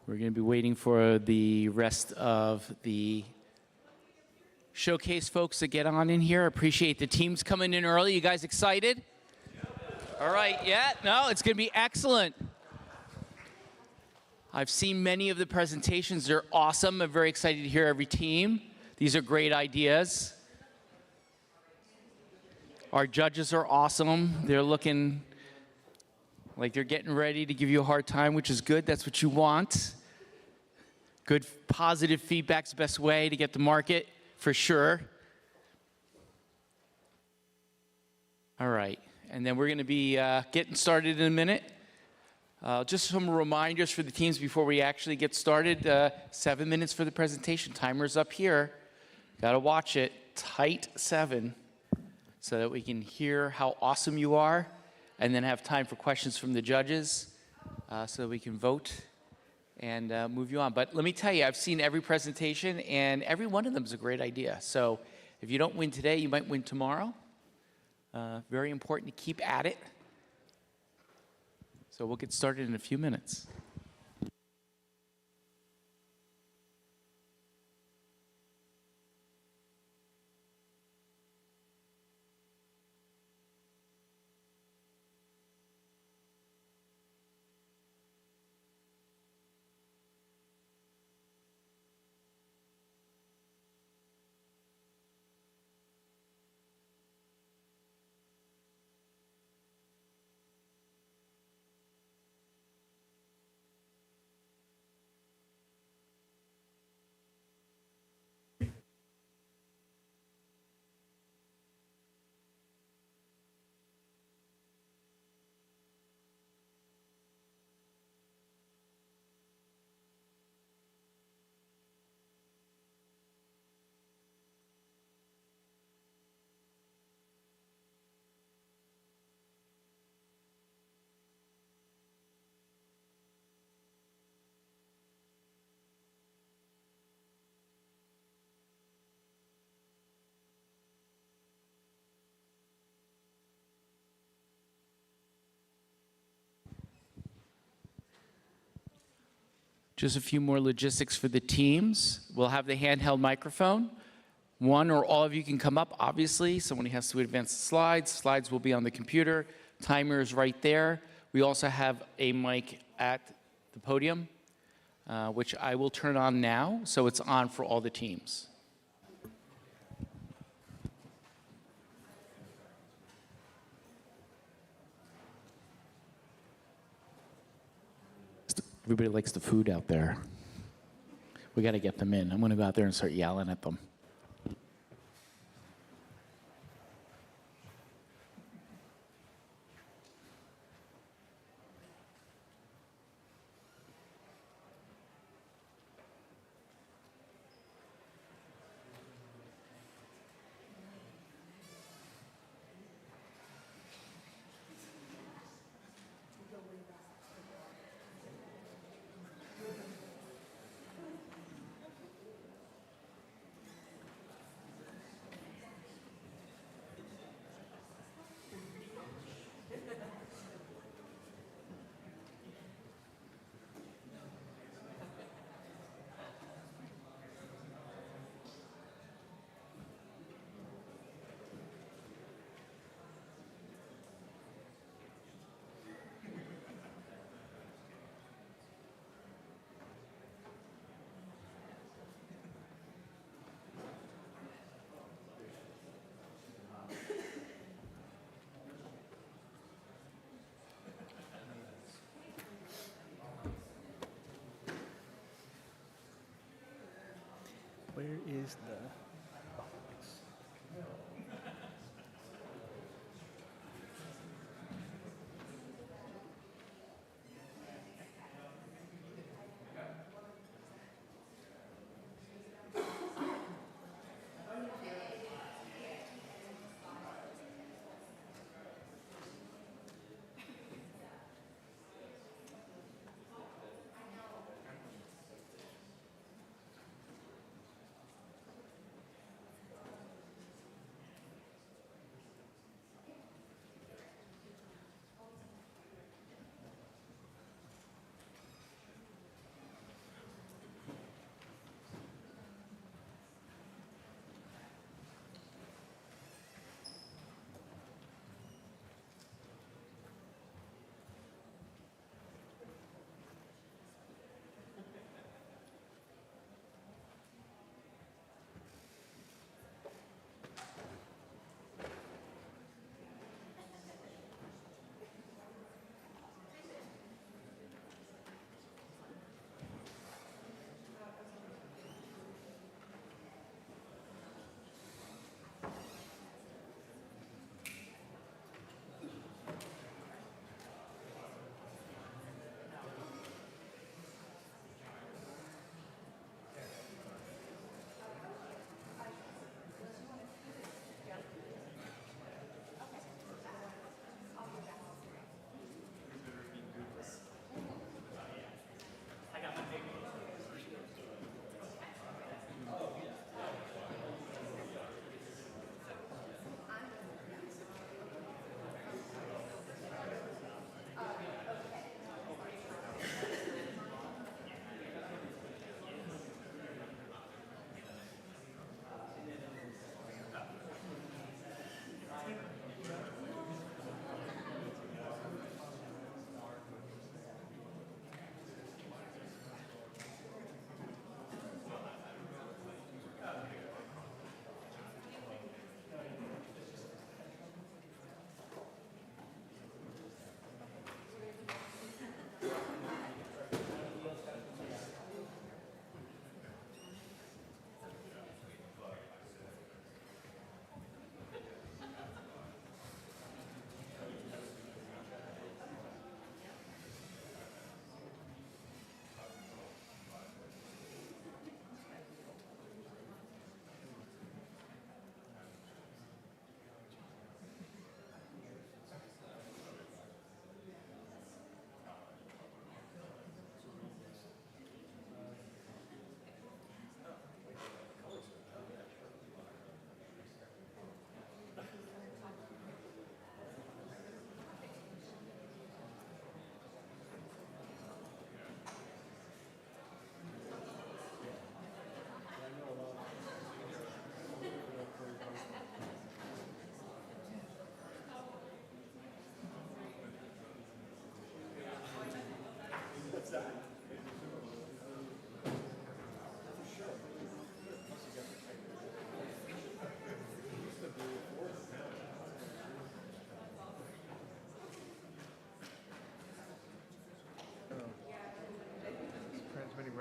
We're going to be waiting for the rest of the showcase folks to get on in here. Appreciate the teams coming in early. You guys excited? All right, yeah, no, it's going to be excellent. I've seen many of the presentations. They're awesome. I'm very excited to hear every team. These are great ideas. Our judges are awesome. They're looking like they're getting ready to give you a hard time, which is good. That's what you want. Good, positive feedback's the best way to get the market, for sure. All right, and then we're going to be getting started in a minute. Just some reminders for the teams before we actually get started. 7 minutes for the presentation. Timer's up here. Got to watch it. Tight 7 so that we can hear how awesome you are and then have time for questions from the judges so that we can vote and move you on. But let me tell you, I've seen every presentation and every one of them is a great idea. So if you don't win today, you might win tomorrow. Very important to keep at it. So we'll get started in a few minutes. Just a few more logistics for the teams. We'll have the handheld microphone. One or all of you can come up, obviously. Someone has to advance the slides. Slides will be on the computer. Timer is right there. We also have a mic at the podium, which I will turn on now, so it's on for all the teams. Everybody likes the food out there. We got to get them in. I'm going to go out there and start yelling at them. Where is the box?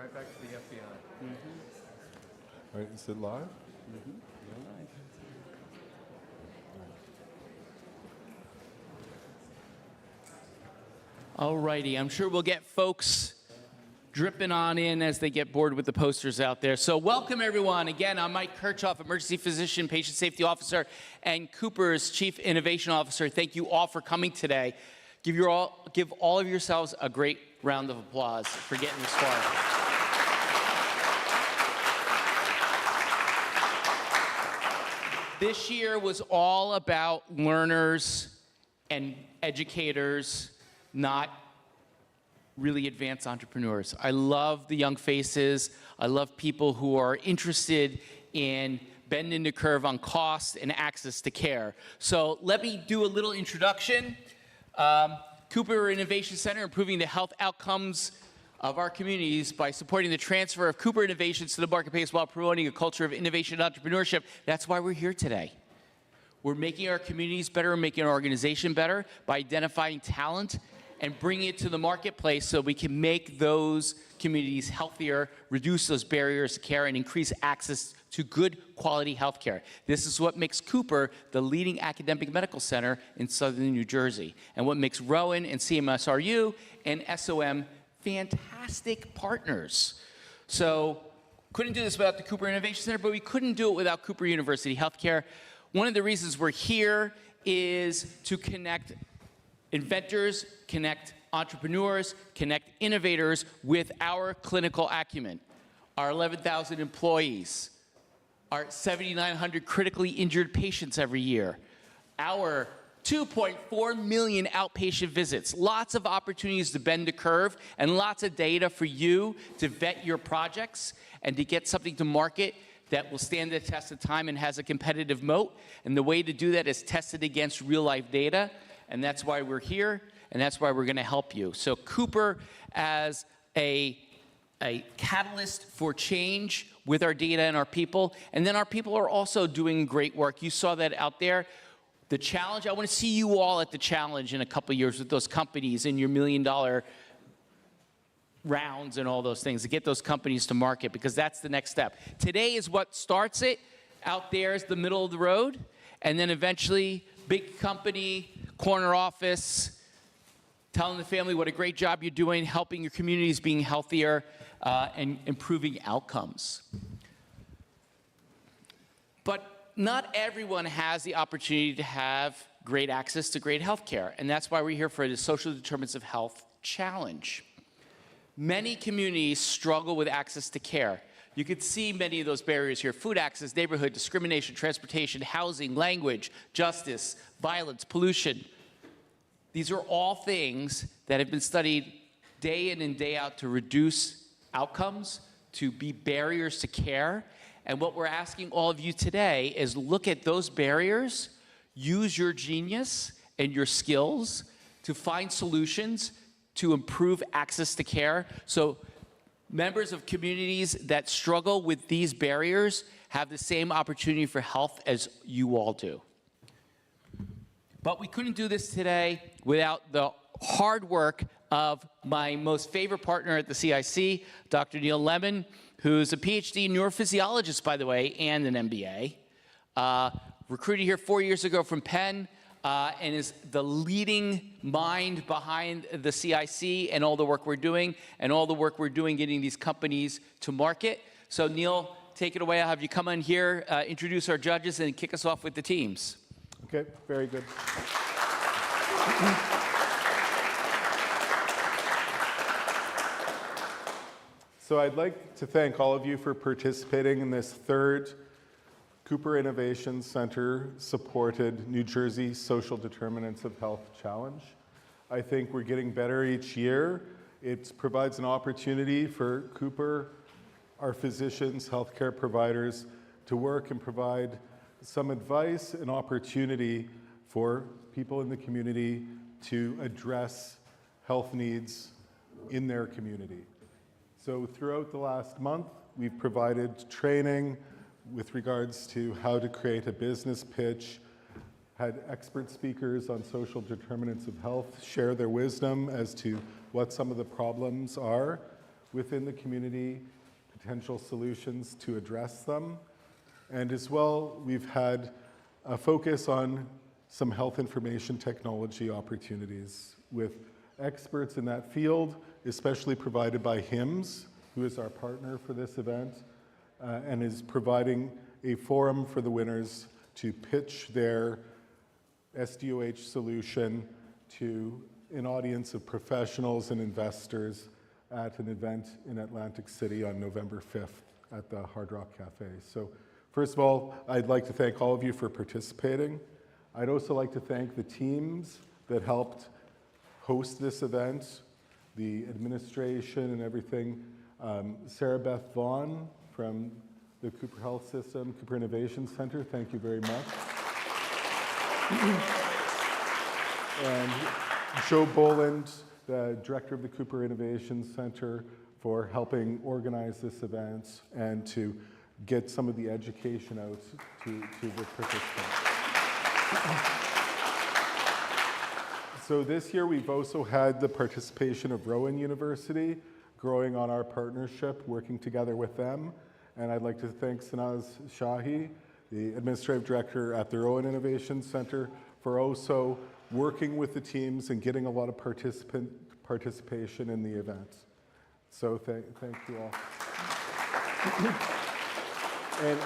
right back to the FBI. All right, is it live? All righty, I'm sure we'll get folks dripping on in as they get bored with the posters out there. So welcome everyone. Again, I'm Mike Kirchhoff, Emergency Physician, Patient Safety Officer, and Cooper's Chief Innovation Officer. Thank you all for coming today. Give all of yourselves a great round of applause for getting this far. This year was all about learners and educators, not really advanced entrepreneurs. I love the young faces. I love people who are interested in bending the curve on cost and access to care. So let me do a little introduction. Cooper Innovation Center, improving the health outcomes of our communities by supporting the transfer of Cooper innovations to the marketplace while promoting a culture of innovation and entrepreneurship. That's why we're here today. We're making our communities better, we're making our organization better by identifying talent and bringing it to the marketplace so we can make those communities healthier, reduce those barriers to care, and increase access to good quality health care. This is what makes Cooper the leading academic medical center in southern New Jersey, and what makes Rowan and CMSRU and SOM fantastic partners. So couldn't do this without the Cooper Innovation Center, but we couldn't do it without Cooper University Healthcare. One of the reasons we're here is to connect inventors, connect entrepreneurs, connect innovators with our clinical acumen, our 11,000 employees, our 7,900 critically injured patients every year, our 2.4 million outpatient visits, lots of opportunities to bend the curve, and lots of data for you to vet your projects and to get something to market that will stand the test of time and has a competitive moat. And the way to do that is tested against real-life data, and that's why we're here, and that's why we're going to help you. So Cooper, as a catalyst for change with our data and our people, and then our people are also doing great work. You saw that out there. The challenge, I want to see you all at the challenge in a couple of years with those companies in your $1 million rounds and all those things, to get those companies to market, because that's the next step. Today is what starts it. Out there is the middle of the road, and then eventually big company, corner office, telling the family what a great job you're doing, helping your communities being healthier, and improving outcomes. But not everyone has the opportunity to have great access to great health care, and that's why we're here for the Social Determinants of Health Challenge. Many communities struggle with access to care. You could see many of those barriers here: food access, neighborhood, discrimination, transportation, housing, language, justice, violence, pollution. These are all things that have been studied day in and day out to reduce outcomes, to be barriers to care. And what we're asking all of you today is look at those barriers, use your genius and your skills to find solutions to improve access to care. So members of communities that struggle with these barriers have the same opportunity for health as you all do. But we couldn't do this today without the hard work of my most favorite partner at the CIC, Dr. Neil Lemon, who's a PhD neurophysiologist, by the way, and an MBA. Recruited here 4 years ago from Penn, and is the leading mind behind the CIC and all the work we're doing, and all the work we're doing getting these companies to market. So Neil, take it away. I'll have you come in here, introduce our judges, and kick us off with the teams. Okay, very good. So I'd like to thank all of you for participating in this third Cooper Innovation Center supported New Jersey Social Determinants of Health Challenge. I think we're getting better each year. It provides an opportunity for Cooper, our physicians, healthcare providers, to work and provide some advice and opportunity for people in the community to address health needs in their community. So throughout the last month, we've provided training with regards to how to create a business pitch, had expert speakers on social determinants of health share their wisdom as to what some of the problems are. within the community, potential solutions to address them. And as well, we've had a focus on some health information technology opportunities with experts in that field, especially provided by HIMSS, who is our partner for this event, and is providing a forum for the winners to pitch their SDOH solution to an audience of professionals and investors at an event in Atlantic City on November 5th at the Hard Rock Cafe. So first of all, I'd like to thank all of you for participating. I'd also like to thank the teams that helped host this event, the administration and everything. Sarah Beth Vaughn from the Cooper Health System, Cooper Innovation Center, thank you very much. And Joe Boland, the director of the Cooper Innovation Center, for helping organize this event and to get some of the education out to the participants. So this year we've also had the participation of Rowan University, growing on our partnership, working together with them. And I'd like to thank Sanaz Shahi, the administrative director at the Rowan Innovation Center, for also working with the teams and getting a lot of participation in the event. So thank you all. And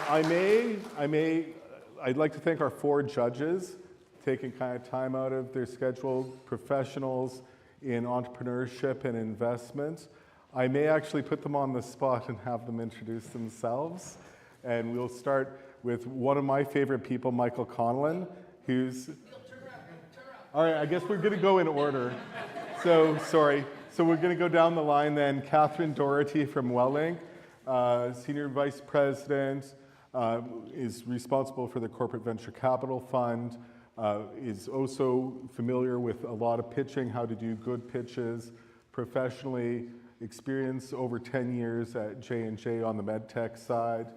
I'd like to thank our 4 judges, taking kind of time out of their schedule, professionals in entrepreneurship and investment. I may actually put them on the spot and have them introduce themselves. And we'll start with one of my favorite people, Michael Conlon, who's... All right, I guess we're going to go in order. So, sorry. So we're going to go down the line then. Catherine Doherty from Wellink, Senior Vice President, is responsible for the Corporate Venture Capital Fund, is also familiar with a lot of pitching, how to do good pitches, professionally experienced over 10 years at J&J on the medtech side,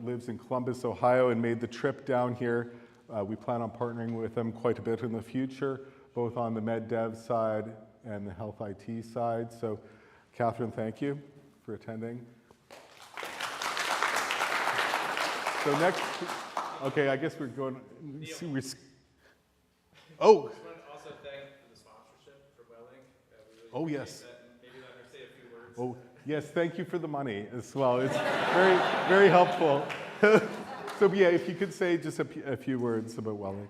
lives in Columbus, Ohio, and made the trip down here. We plan on partnering with them quite a bit in the future, both on the med dev side and the health IT side. So, Catherine, thank you for attending. So next, okay, I guess we're going. Oh. I just want to also thank the sponsorship for Wellink. Oh yes. Maybe let her say a few words. Oh yes, thank you for the money as well. It's very, very helpful. So yeah, if you could say just a few words about Wellink.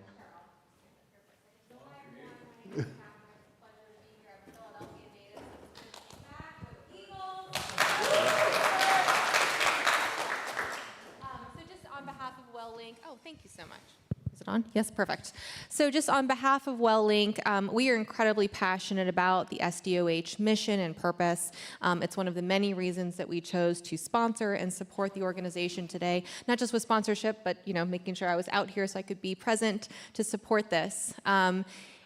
Oh, thank you so much. Is it on? Yes, perfect. So just on behalf of Wellink, we are incredibly passionate about the SDOH mission and purpose. It's one of the many reasons that we chose to sponsor and support the organization today, not just with sponsorship, but making sure I was out here so I could be present to support this.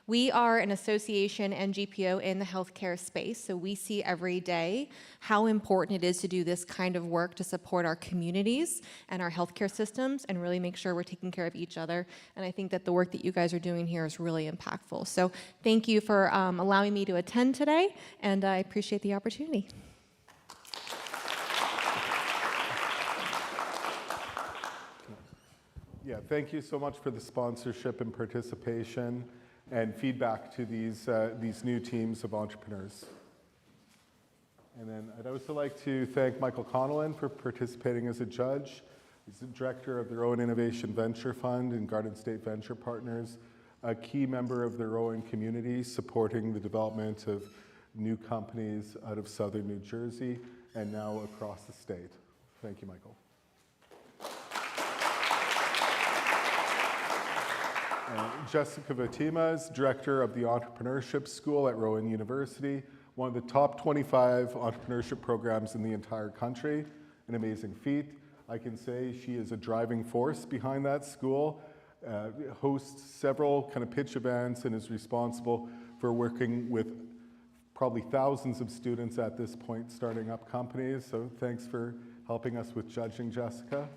We are an association and GPO in the healthcare space, so we see every day how important it is to do this kind of work to support our communities and our healthcare systems and really make sure we're taking care of each other. And I think that the work that you guys are doing here is really impactful. So thank you for allowing me to attend today, and I appreciate the opportunity. Yeah, thank you so much for the sponsorship and participation and feedback to these new teams of entrepreneurs. And then I'd also like to thank Michael Conlon for participating as a judge. He's the director of the Rowan Innovation Venture Fund and Garden State Venture Partners, a key member of the Rowan community supporting the development of new companies out of southern New Jersey and now across the state. Thank you, Michael. Jessica Vatima is director of the Entrepreneurship School at Rowan University, one of the top 25 entrepreneurship programs in the entire country. An amazing feat. I can say she is a driving force behind that school, hosts several kind of pitch events, and is responsible for working with probably thousands of students at this point starting up companies. So thanks for helping us with judging, Jessica.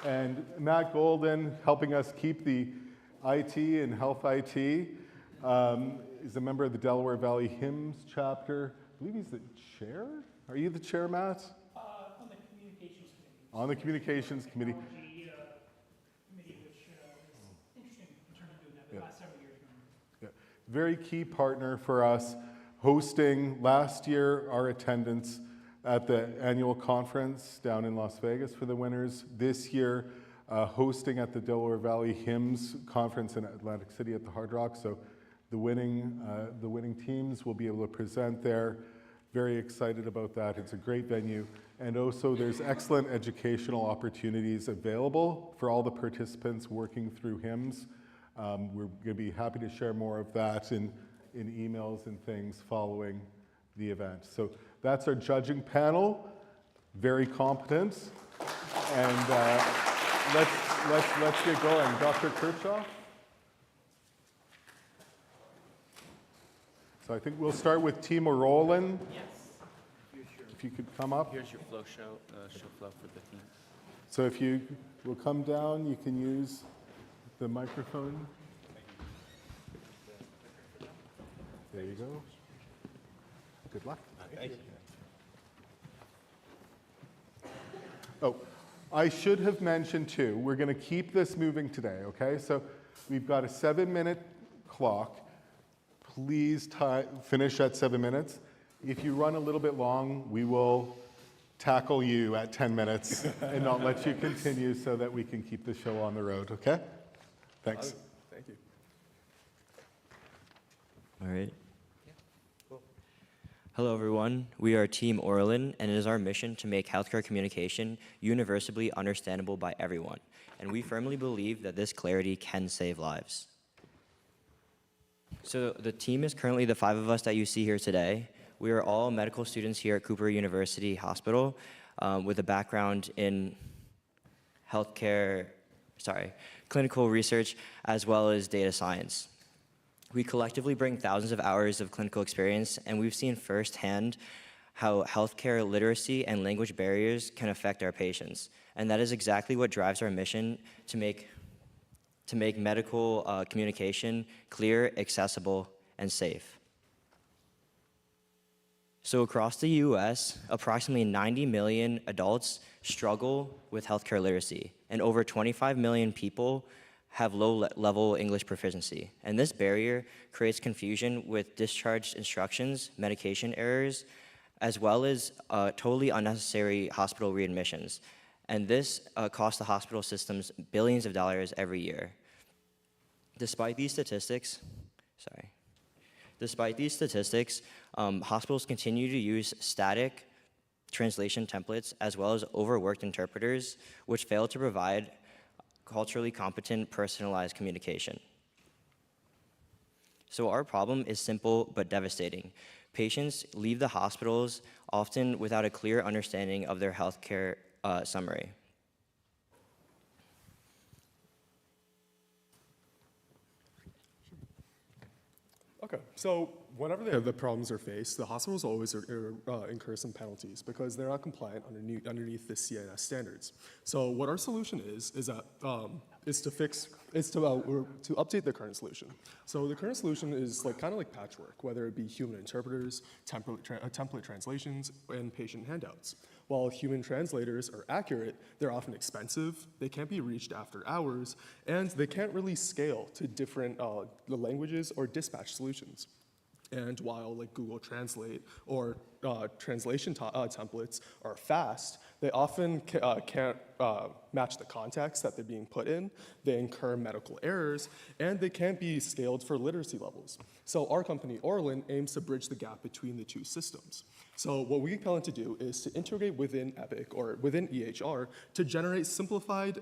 And Matt Golden helping us keep the IT and health IT is a member of the Delaware Valley HIMSS chapter. I believe he's the chair. Are you the chair, Matt? On the communications committee. On the communications committee. Technology, committee, which is interesting in terms of doing that the last several years. Yeah. Very key partner for us, hosting last year our attendance at the annual conference down in Las Vegas for the winners. This year, hosting at the Delaware Valley HIMSS Conference in Atlantic City at the Hard Rock. So the winning teams will be able to present there. Very excited about that. It's a great venue. And also there's excellent educational opportunities available for all the participants working through HIMSS. We're going to be happy to share more of that in emails and things following the event. So that's our judging panel, very competent. And let's get going. Dr. Kirchhoff? So I think we'll start with Team Orolin. Yes. If you could come up. Here's your flow show flow for the team. So if you will come down, you can use the microphone. There you go. Good luck. Thank you. Oh, I should have mentioned too, we're going to keep this moving today, okay? So we've got a 7-minute clock. Please finish at 7 minutes. If you run a little bit long, we will tackle you at 10 minutes and not let you continue so that we can keep the show on the road, okay? Thanks. Thank you. All right. Hello, everyone. We are Team Orlin, and it is our mission to make healthcare communication universally understandable by everyone. And we firmly believe that this clarity can save lives. So the team is currently the 5 of us that you see here today. We are all medical students here at Cooper University Hospital with a background in clinical research, as well as data science. We collectively bring thousands of hours of clinical experience, and we've seen firsthand how healthcare literacy and language barriers can affect our patients. And that is exactly what drives our mission to make medical communication clear, accessible, and safe. So across the US, approximately 90 million adults struggle with healthcare literacy, and over 25 million people have low-level English proficiency. And this barrier creates confusion with discharge instructions, medication errors, as well as totally unnecessary hospital readmissions. And this costs the hospital systems billions of dollars every year. Despite these statistics, hospitals continue to use static translation templates as well as overworked interpreters, which fail to provide culturally competent, personalized communication. So our problem is simple but devastating. Patients leave the hospitals often without a clear understanding of their healthcare summary. Okay, so whenever the problems are faced, the hospitals always incur some penalties because they're not compliant underneath the CNS standards. So what our solution is to update the current solution. So the current solution is kind of like patchwork, whether it be human interpreters, template translations, and patient handouts. While human translators are accurate, they're often expensive, they can't be reached after hours, and they can't really scale to different languages or dispatch solutions. And while Google Translate or translation templates are fast, they often can't match the context that they're being put in, they incur medical errors, and they can't be scaled for literacy levels. So our company, Orlin, aims to bridge the gap between the two systems. So what we plan to do is to integrate within Epic or within EHR to generate simplified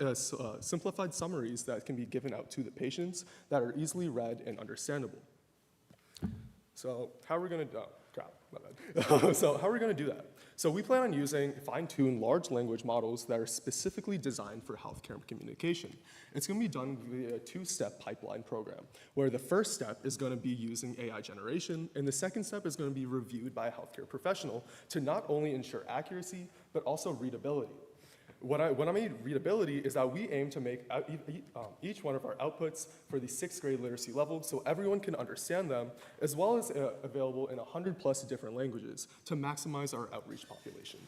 summaries that can be given out to the patients that are easily read and understandable. So how are we going to, So how are we going to do that? So we plan on using fine-tuned large language models that are specifically designed for healthcare communication. It's going to be done via a 2-step pipeline program, where the first step is going to be using AI generation, and the second step is going to be reviewed by a healthcare professional to not only ensure accuracy, but also readability. When I mean readability is that we aim to make each one of our outputs for the 6th grade literacy level so everyone can understand them, as well as available in 100+ different languages to maximize our outreach population.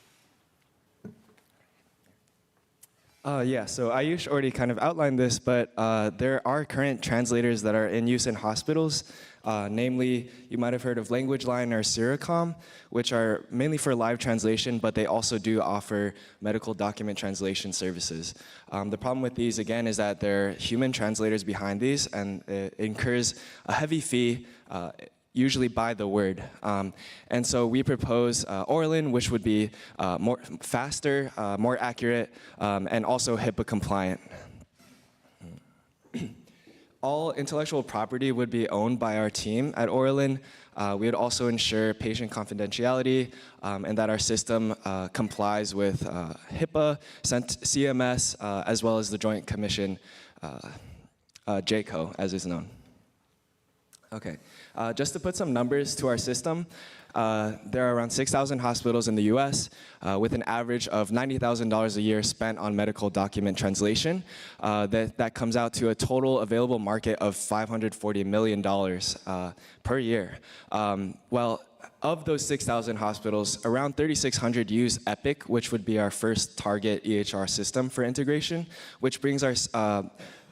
Yeah, so Ayush already kind of outlined this, but there are current translators that are in use in hospitals. Namely, you might have heard of LanguageLine or Siricom, which are mainly for live translation, but they also do offer medical document translation services. The problem with these, again, is that there are human translators behind these, and it incurs a heavy fee, usually by the word. And so we propose Orlin, which would be faster, more accurate, and also HIPAA compliant. All intellectual property would be owned by our team at Orlin. We would also ensure patient confidentiality and that our system complies with HIPAA, CMS, as well as the Joint Commission, JCO, as is known. Okay, just to put some numbers to our system, there are around 6,000 hospitals in the US with an average of $90,000 a year spent on medical document translation. That comes out to a total available market of $540 million per year. Well, of those 6,000 hospitals, around 3,600 use Epic, which would be our first target EHR system for integration, which brings our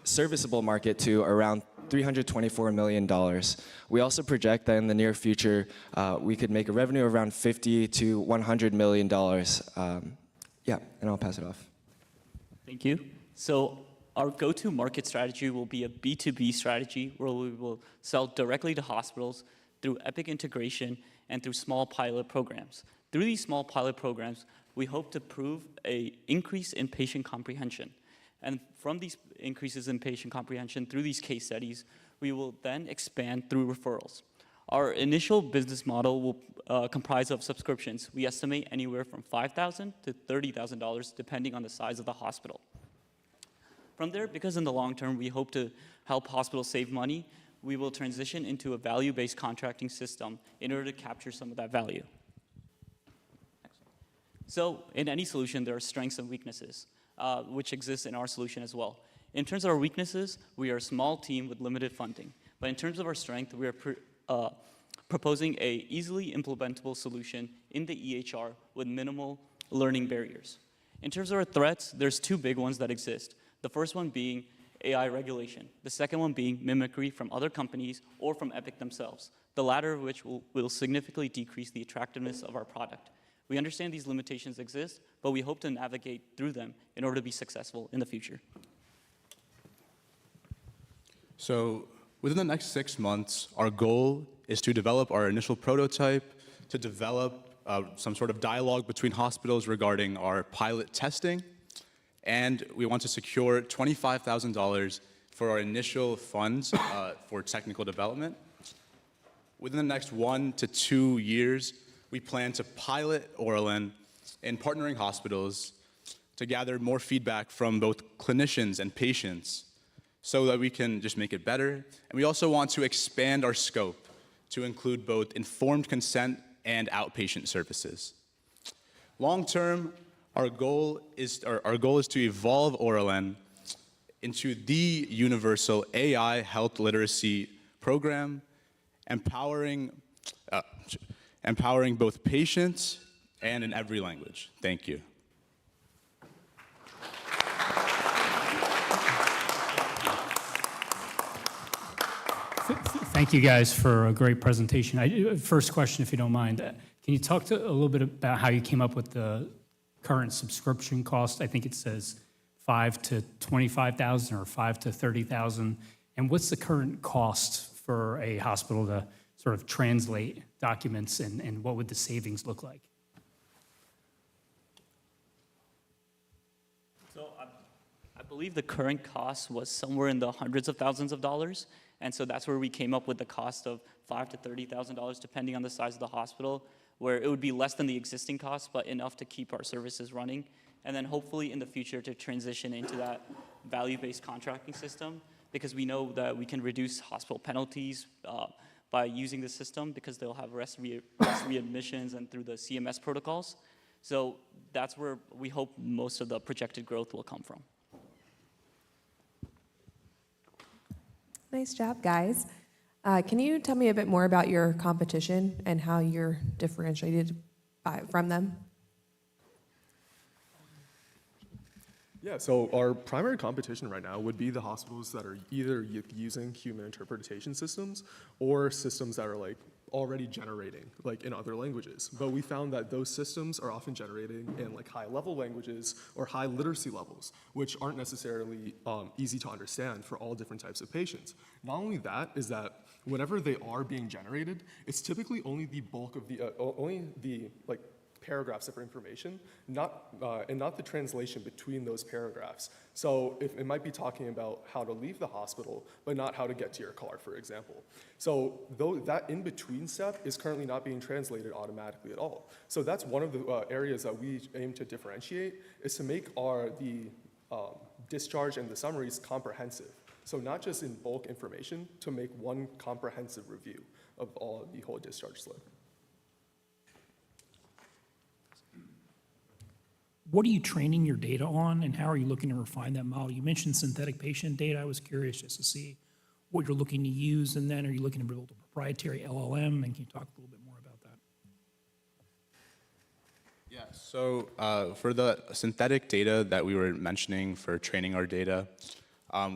serviceable market to around $324 million. We also project that in the near future, we could make a revenue of around $50 to $100 million. Yeah, and I'll pass it off. Thank you. So our go-to market strategy will be a B2B strategy where we will sell directly to hospitals through Epic integration and through small pilot programs. Through these small pilot programs, we hope to prove an increase in patient comprehension. And from these increases in patient comprehension through these case studies, we will then expand through referrals. Our initial business model will comprise of subscriptions. We estimate anywhere from $5,000 to $30,000 depending on the size of the hospital. From there, because in the long term we hope to help hospitals save money, we will transition into a value-based contracting system in order to capture some of that value. So in any solution, there are strengths and weaknesses, which exist in our solution as well. In terms of our weaknesses, we are a small team with limited funding. But in terms of our strength, we are proposing an easily implementable solution in the EHR with minimal learning barriers. In terms of our threats, there's two big ones that exist. The first one being AI regulation. The second one being mimicry from other companies or from Epic themselves. The latter of which will significantly decrease the attractiveness of our product. We understand these limitations exist, but we hope to navigate through them in order to be successful in the future. So within the next 6 months, our goal is to develop our initial prototype, to develop some sort of dialogue between hospitals regarding our pilot testing, and we want to secure $25,000 for our initial funds for technical development. Within the next 1 to 2 years, we plan to pilot Orlin in partnering hospitals to gather more feedback from both clinicians and patients so that we can just make it better. And we also want to expand our scope to include both informed consent and outpatient services. Long term, our goal is to evolve Orlin into the universal AI health literacy program, empowering both patients and in every language. Thank you. Thank you guys for a great presentation. First question, if you don't mind, can you talk a little bit about how you came up with the current subscription cost? I think it says $5,000 to $25,000 or $5,000 to $30,000. And what's the current cost for a hospital to sort of translate documents, and what would the savings look like? So I believe the current cost was somewhere in the hundreds of thousands of dollars. And so that's where we came up with the cost of $5,000 to $30,000, depending on the size of the hospital, where it would be less than the existing cost, but enough to keep our services running. And then hopefully in the future to transition into that value-based contracting system, because we know that we can reduce hospital penalties by using the system because they'll have less readmissions and through the CMS protocols. So that's where we hope most of the projected growth will come from. Nice job, guys. Can you tell me a bit more about your competition and how you're differentiated from them? Yeah, so our primary competition right now would be the hospitals that are either using human interpretation systems or systems that are like already generating like in other languages. But we found that those systems are often generating in like high level languages or high literacy levels, which aren't necessarily easy to understand for all different types of patients. Not only that is that whenever they are being generated, it's typically only the bulk of the like paragraphs of information, and not the translation between those paragraphs. So if it might be talking about how to leave the hospital, but not how to get to your car, for example. So that in-between step is currently not being translated automatically at all. So that's one of the areas that we aim to differentiate, is to make the discharge and the summaries comprehensive. So not just in bulk information, to make one comprehensive review of the whole discharge slip. What are you training your data on, and how are you looking to refine that model? You mentioned synthetic patient data. I was curious just to see what you're looking to use, and then are you looking to build a proprietary LLM, and can you talk a little bit more about that? Yeah, so for the synthetic data that we were mentioning for training our data,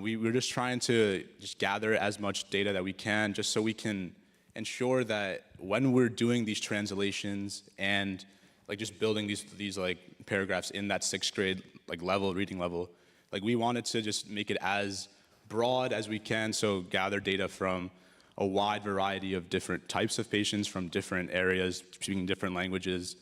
we were just trying to just gather as much data that we can, just so we can ensure that when we're doing these translations and like just building these like paragraphs in that 6th grade like reading level, like we wanted to just make it as broad as we can, so gather data from a wide variety of different types of patients from different areas, speaking different languages.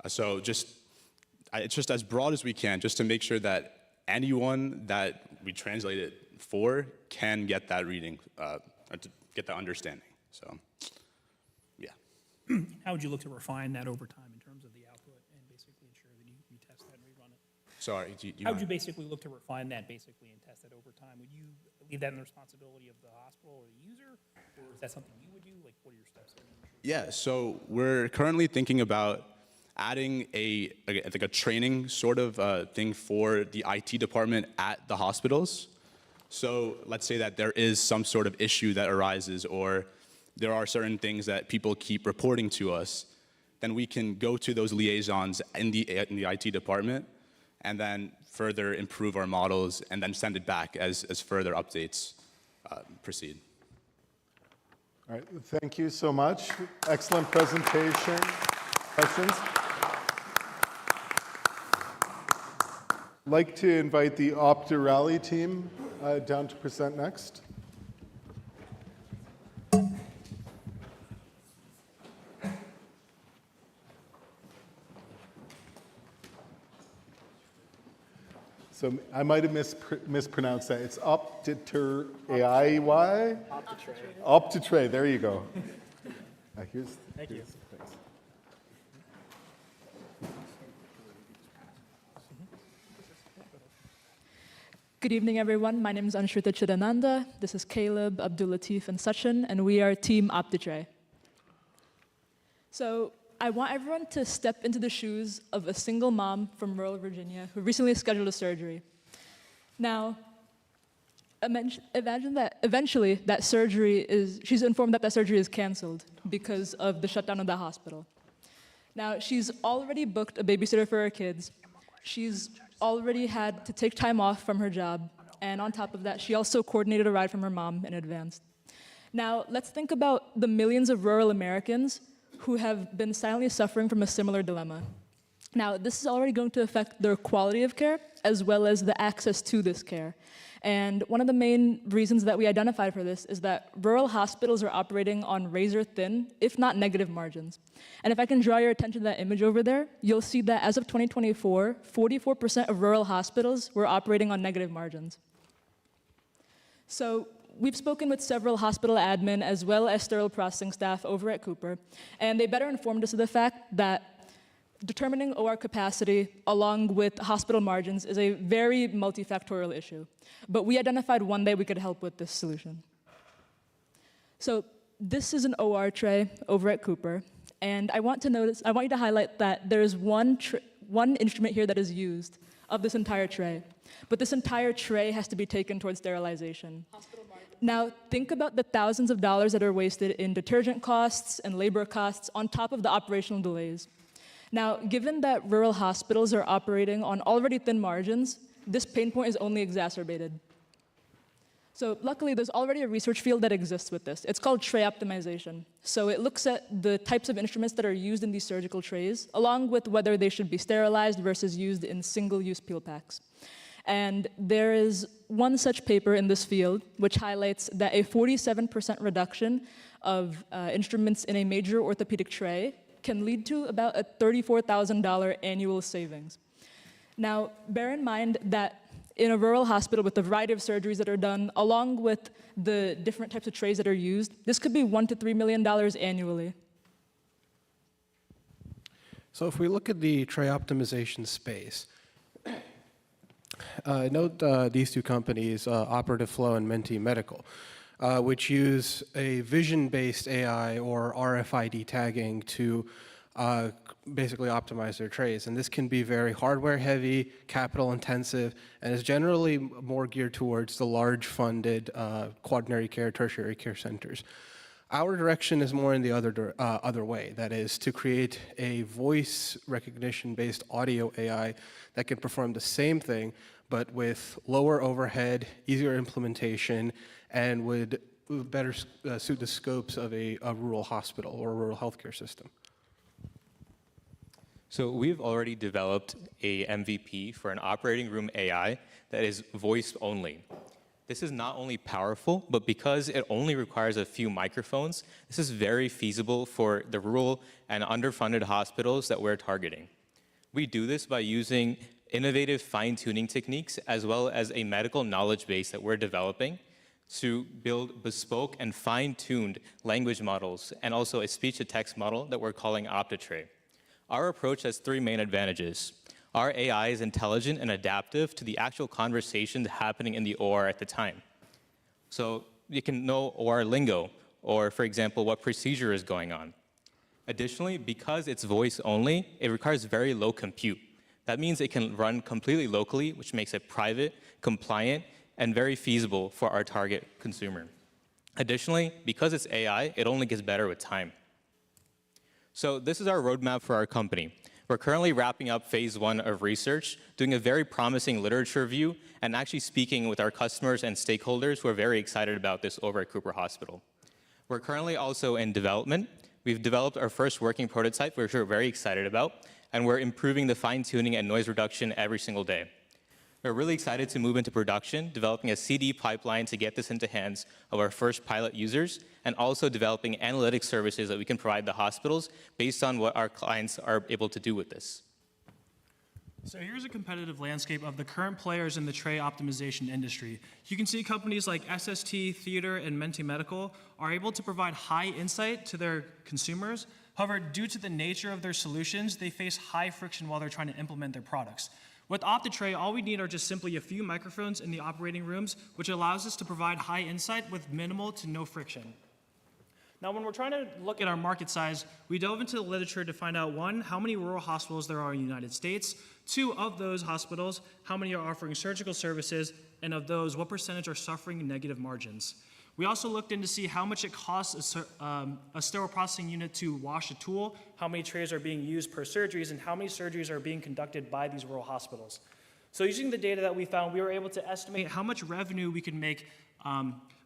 So it's just as broad as we can, just to make sure that anyone that we translate it for can get that reading, or to get that understanding. So, yeah. How would you look to refine that over time in terms of the output and basically ensure that you test that and rerun it? Sorry, How would you basically look to refine that basically and test it over time? Would you leave that in the responsibility of the hospital or the user, or is that something you would do? Like, what are your steps there? Yeah, so we're currently thinking about adding a training sort of thing for the IT department at the hospitals. So let's say that there is some sort of issue that arises, or there are certain things that people keep reporting to us, then we can go to those liaisons in the IT department and then further improve our models and then send it back as further updates proceed. All right, thank you so much. Excellent presentation. Questions? I'd like to invite the Opti team down to present next. So I might have mispronounced that. It's Optitre. Optitre, there you go. Thank you. Thanks. Good evening, everyone. My name is Anshrita Chidananda. This is Caleb, Abdulatif, and Sachin, and we are Team Optitre. So I want everyone to step into the shoes of a single mom from rural Virginia who recently scheduled a surgery. Now, imagine that eventually she's informed that surgery is canceled because of the shutdown of the hospital. Now, she's already booked a babysitter for her kids. She's already had to take time off from her job, and on top of that, she also coordinated a ride from her mom in advance. Now, let's think about the millions of rural Americans who have been silently suffering from a similar dilemma. Now, this is already going to affect their quality of care as well as the access to this care. And one of the main reasons that we identified for this is that rural hospitals are operating on razor-thin, if not negative margins. And if I can draw your attention to that image over there, you'll see that as of 2024, 44% of rural hospitals were operating on negative margins. So we've spoken with several hospital admin as well as sterile processing staff over at Cooper, and they better informed us of the fact that determining OR capacity along with hospital margins is a very multifactorial issue. But we identified one way we could help with this solution. So this is an OR tray over at Cooper, And I want you to highlight that there is one instrument here that is used of this entire tray. But this entire tray has to be taken towards sterilization. Now, think about the thousands of dollars that are wasted in detergent costs and labor costs on top of the operational delays. Now, given that rural hospitals are operating on already thin margins, this pain point is only exacerbated. So luckily, there's already a research field that exists with this. It's called tray optimization. So it looks at the types of instruments that are used in these surgical trays, along with whether they should be sterilized versus used in single-use peel packs. And there is one such paper in this field which highlights that a 47% reduction of instruments in a major orthopedic tray can lead to about a $34,000 annual savings. Now, bear in mind that in a rural hospital with a variety of surgeries that are done, along with the different types of trays that are used, this could be $1 to $3 million annually. So if we look at the tray optimization space, note these two companies, Operative Flow and Menti Medical, which use a vision-based AI or RFID tagging to basically optimize their trays. And this can be very hardware-heavy, capital-intensive, and is generally more geared towards the large-funded quaternary care, tertiary care centers. Our direction is more in the other way, that is to create a voice recognition-based audio AI that can perform the same thing, but with lower overhead, easier implementation, and would better suit the scopes of a rural hospital or a rural healthcare system. So we've already developed a MVP for an operating room AI that is voice only. This is not only powerful, but because it only requires a few microphones, this is very feasible for the rural and underfunded hospitals that we're targeting. We do this by using innovative fine-tuning techniques as well as a medical knowledge base that we're developing to build bespoke and fine-tuned language models and also a speech-to-text model that we're calling OptiTray. Our approach has three main advantages. Our AI is intelligent and adaptive to the actual conversations happening in the OR at the time. So you can know OR lingo, or for example, what procedure is going on. Additionally, because it's voice only, it requires very low compute. That means it can run completely locally, which makes it private, compliant, and very feasible for our target consumer. Additionally, because it's AI, it only gets better with time. So this is our roadmap for our company. We're currently wrapping up phase 1 of research, doing a very promising literature review, and actually speaking with our customers and stakeholders who are very excited about this over at Cooper Hospital. We're currently also in development. We've developed our first working prototype, which we're very excited about, and we're improving the fine-tuning and noise reduction every single day. We're really excited to move into production, developing a CD pipeline to get this into hands of our first pilot users, and also developing analytic services that we can provide the hospitals based on what our clients are able to do with this. So here's a competitive landscape of the current players in the tray optimization industry. You can see companies like SST, Theater, and Menti Medical are able to provide high insight to their consumers. However, due to the nature of their solutions, they face high friction while they're trying to implement their products. With OptiTray, all we need are just simply a few microphones in the operating rooms, which allows us to provide high insight with minimal to no friction. Now, when we're trying to look at our market size, we delve into the literature to find out, one, how many rural hospitals there are in the United States, two, of those hospitals, how many are offering surgical services, and of those, what percentage are suffering negative margins. We also looked in to see how much it costs a sterile processing unit to wash a tool, how many trays are being used per surgeries, and how many surgeries are being conducted by these rural hospitals. So using the data that we found, we were able to estimate how much revenue we can make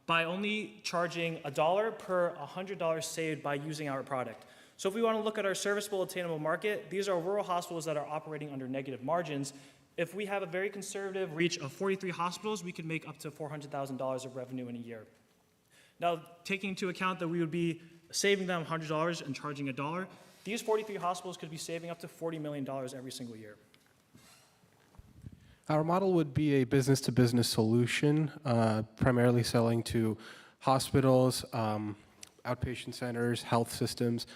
by only charging $1 per $100 saved by using our product. So if we want to look at our serviceable attainable market, these are rural hospitals that are operating under negative margins. If we have a very conservative reach of 43 hospitals, we can make up to $400,000 of revenue in a year. Now, taking into account that we would be saving them $100 and charging $1, these 43 hospitals could be saving up to $40 million every single year. Our model would be a business-to-business solution, primarily selling to hospitals, outpatient centers, health systems,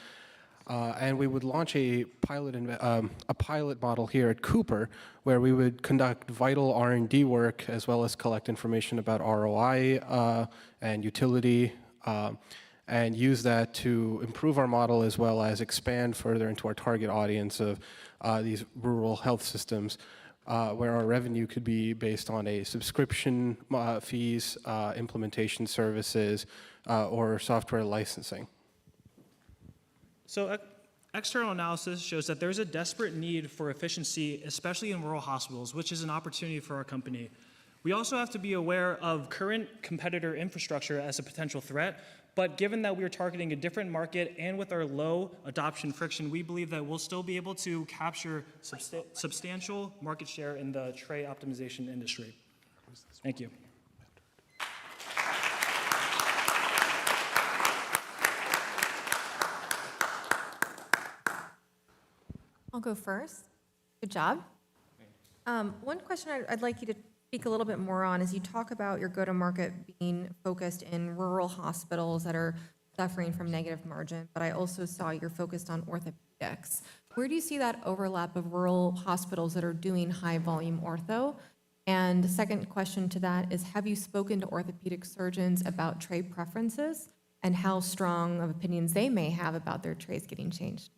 and we would launch a pilot model here at Cooper, where we would conduct vital R&D work as well as collect information about ROI and utility, and use that to improve our model as well as expand further into our target audience of these rural health systems, where our revenue could be based on a subscription fees, implementation services, or software licensing. So external analysis shows that there's a desperate need for efficiency, especially in rural hospitals, which is an opportunity for our company. We also have to be aware of current competitor infrastructure as a potential threat, but given that we're targeting a different market and with our low adoption friction, we believe that we'll still be able to capture substantial market share in the tray optimization industry. Thank you. I'll go first. Good job. One question I'd like you to speak a little bit more on is you talk about your go-to-market being focused in rural hospitals that are suffering from negative margin, but I also saw you're focused on orthopedics. Where do you see that overlap of rural hospitals that are doing high volume ortho? And the second question to that is, have you spoken to orthopedic surgeons about tray preferences and how strong of opinions they may have about their trays getting changed?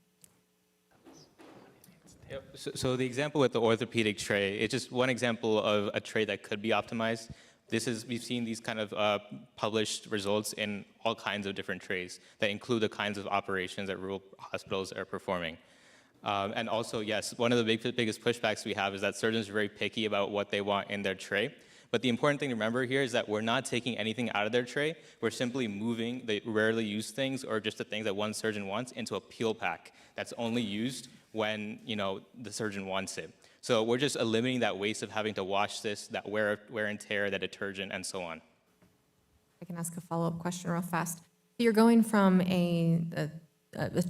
Yep. So the example with the orthopedic tray, it's just one example of a tray that could be optimized. We've seen these kind of published results in all kinds of different trays that include the kinds of operations that rural hospitals are performing. And also, yes, one of the biggest pushbacks we have is that surgeons are very picky about what they want in their tray. But the important thing to remember here is that we're not taking anything out of their tray. We're simply moving the rarely used things or just the things that one surgeon wants into a peel pack that's only used when the surgeon wants it. So we're just eliminating that waste of having to wash this, that wear and tear, that detergent, and so on. I can ask a follow-up question real fast. You're going from a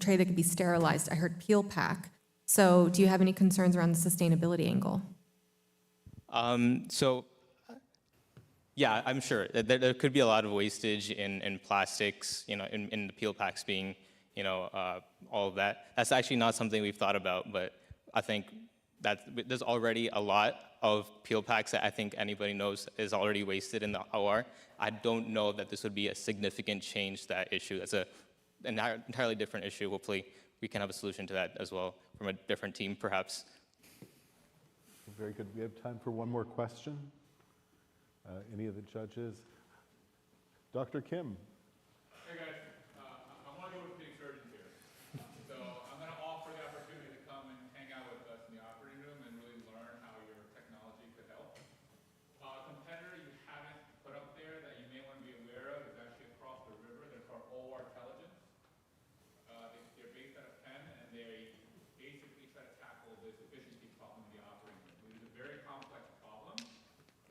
tray that could be sterilized, I heard peel pack. So do you have any concerns around the sustainability angle? Yeah, I'm sure. There could be a lot of wastage in plastics, in the peel packs being, all of that. That's actually not something we've thought about, but I think that there's already a lot of peel packs that I think anybody knows is already wasted in the OR. I don't know that this would be a significant change to that issue. That's an entirely different issue. Hopefully, we can have a solution to that as well from a different team, perhaps. Very good. We have time for one more question. Any of the judges? Dr. Kim. Hey guys, I'm one of the orthopedic surgeons here. So I'm going to offer the opportunity to come and hang out with us in the operating room and really learn how your technology could help. A competitor you haven't put up there that you may want to be aware of is actually across the river. They're called OR Intelligence. They're based out of Penn, and they basically try to tackle this efficiency problem in the operating room. It is a very complex problem.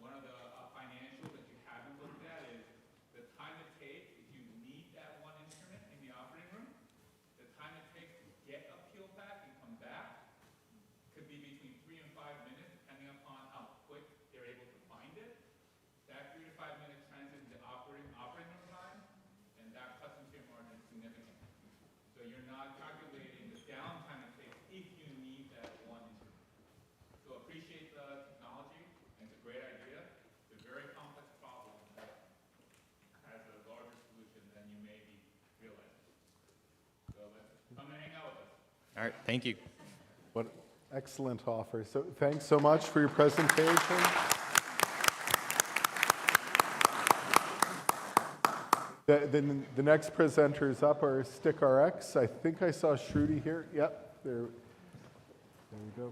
One of the financials that you haven't looked at is the time it takes if you need that one instrument in the operating room. The time it takes to get a peel pack and come back could be between 3 and 5 minutes, depending upon how quick they're able to find it. That 3 to 5 minutes translates into operating room time, and that cuts into your margin significantly. So you're not calculating the downtime it takes if you need that one instrument. So appreciate the technology, and it's a great idea. It's a very complex problem that has a larger solution than you may be realizing. So let's come and hang out with us. All right, thank you. What excellent offer. So thanks so much for your presentation. The next presenters up are SDOH. I think I saw Shruti here. Yep, there we go.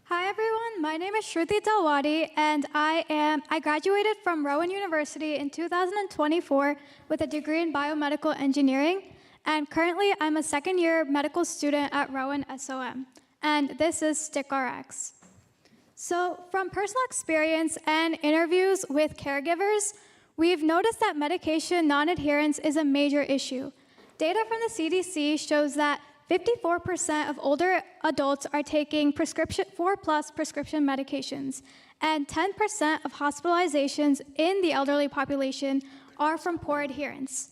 Hi everyone, my name is Shruti Talwadi, and I graduated from Rowan University in 2024 with a degree in biomedical engineering, and currently I'm a second-year medical student at Rowan SOM, and this is SDOH. So from personal experience and interviews with caregivers, we've noticed that medication non-adherence is a major issue. Data from the CDC shows that 54% of older adults are taking 4+ prescription medications, and 10% of hospitalizations in the elderly population are from poor adherence.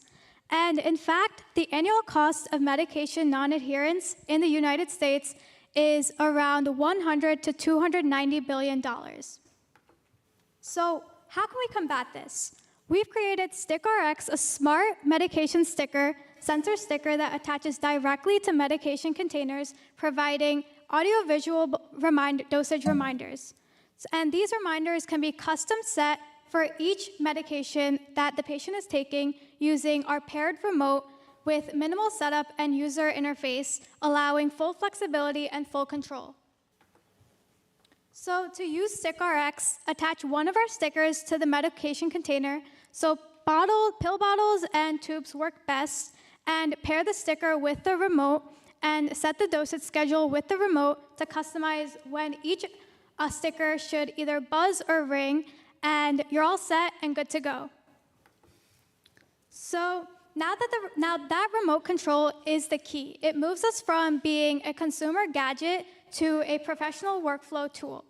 And in fact, the annual cost of medication non-adherence in the United States is around $100 to $290 billion. So how can we combat this? We've created StickRx, a smart medication sticker, sensor sticker that attaches directly to medication containers, providing audio-visual dosage reminders. And these reminders can be custom set for each medication that the patient is taking using our paired remote with minimal setup and user interface, allowing full flexibility and full control. So to use StickRx, attach one of our stickers to the medication container. So pill bottles and tubes work best, and pair the sticker with the remote and set the dosage schedule with the remote to customize when each sticker should either buzz or ring, and you're all set and good to go. So now that remote control is the key. It moves us from being a consumer gadget to a professional workflow tool.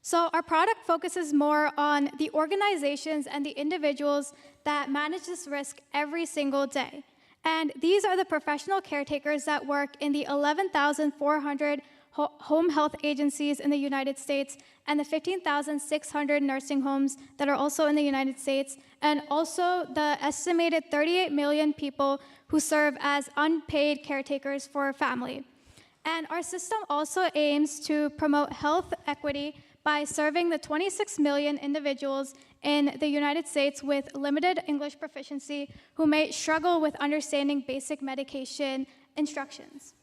So our product focuses more on the organizations and the individuals that manage this risk every single day. And these are the professional caretakers that work in the 11,400 home health agencies in the United States and the 15,600 nursing homes that are also in the United States, and also the estimated 38 million people who serve as unpaid caretakers for a family. And our system also aims to promote health equity by serving the 26 million individuals in the United States with limited English proficiency who may struggle with understanding basic medication instructions.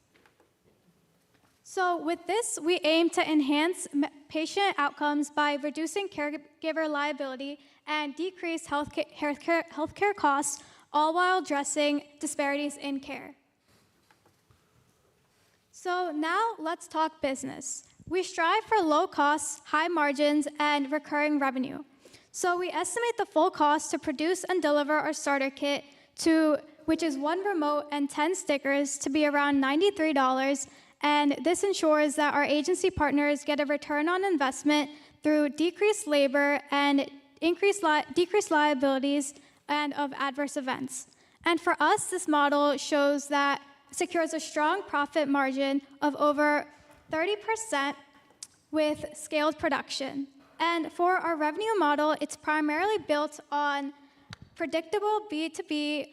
So with this, we aim to enhance patient outcomes by reducing caregiver liability and decrease healthcare costs, all while addressing disparities in care. So now let's talk business. We strive for low costs, high margins, and recurring revenue. So we estimate the full cost to produce and deliver our starter kit, which is one remote and 10 stickers, to be around $93. And this ensures that our agency partners get a return on investment through decreased labor and decreased liabilities and of adverse events. And for us, this model secures a strong profit margin of over 30% with scaled production. And for our revenue model, it's primarily built on predictable B2B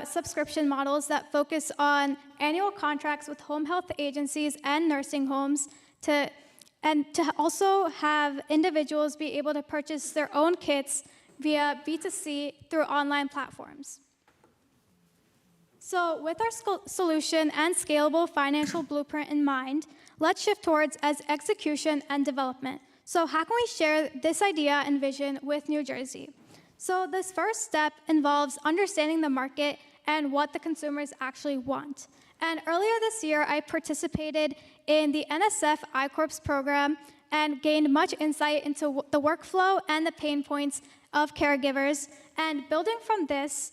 subscription models that focus on annual contracts with home health agencies and nursing homes to also have individuals be able to purchase their own kits via B2C through online platforms. So with our solution and scalable financial blueprint in mind, let's shift towards execution and development. So how can we share this idea and vision with New Jersey? So this first step involves understanding the market and what the consumers actually want. And earlier this year, I participated in the NSF I-Corps program and gained much insight into the workflow and the pain points of caregivers. And building from this,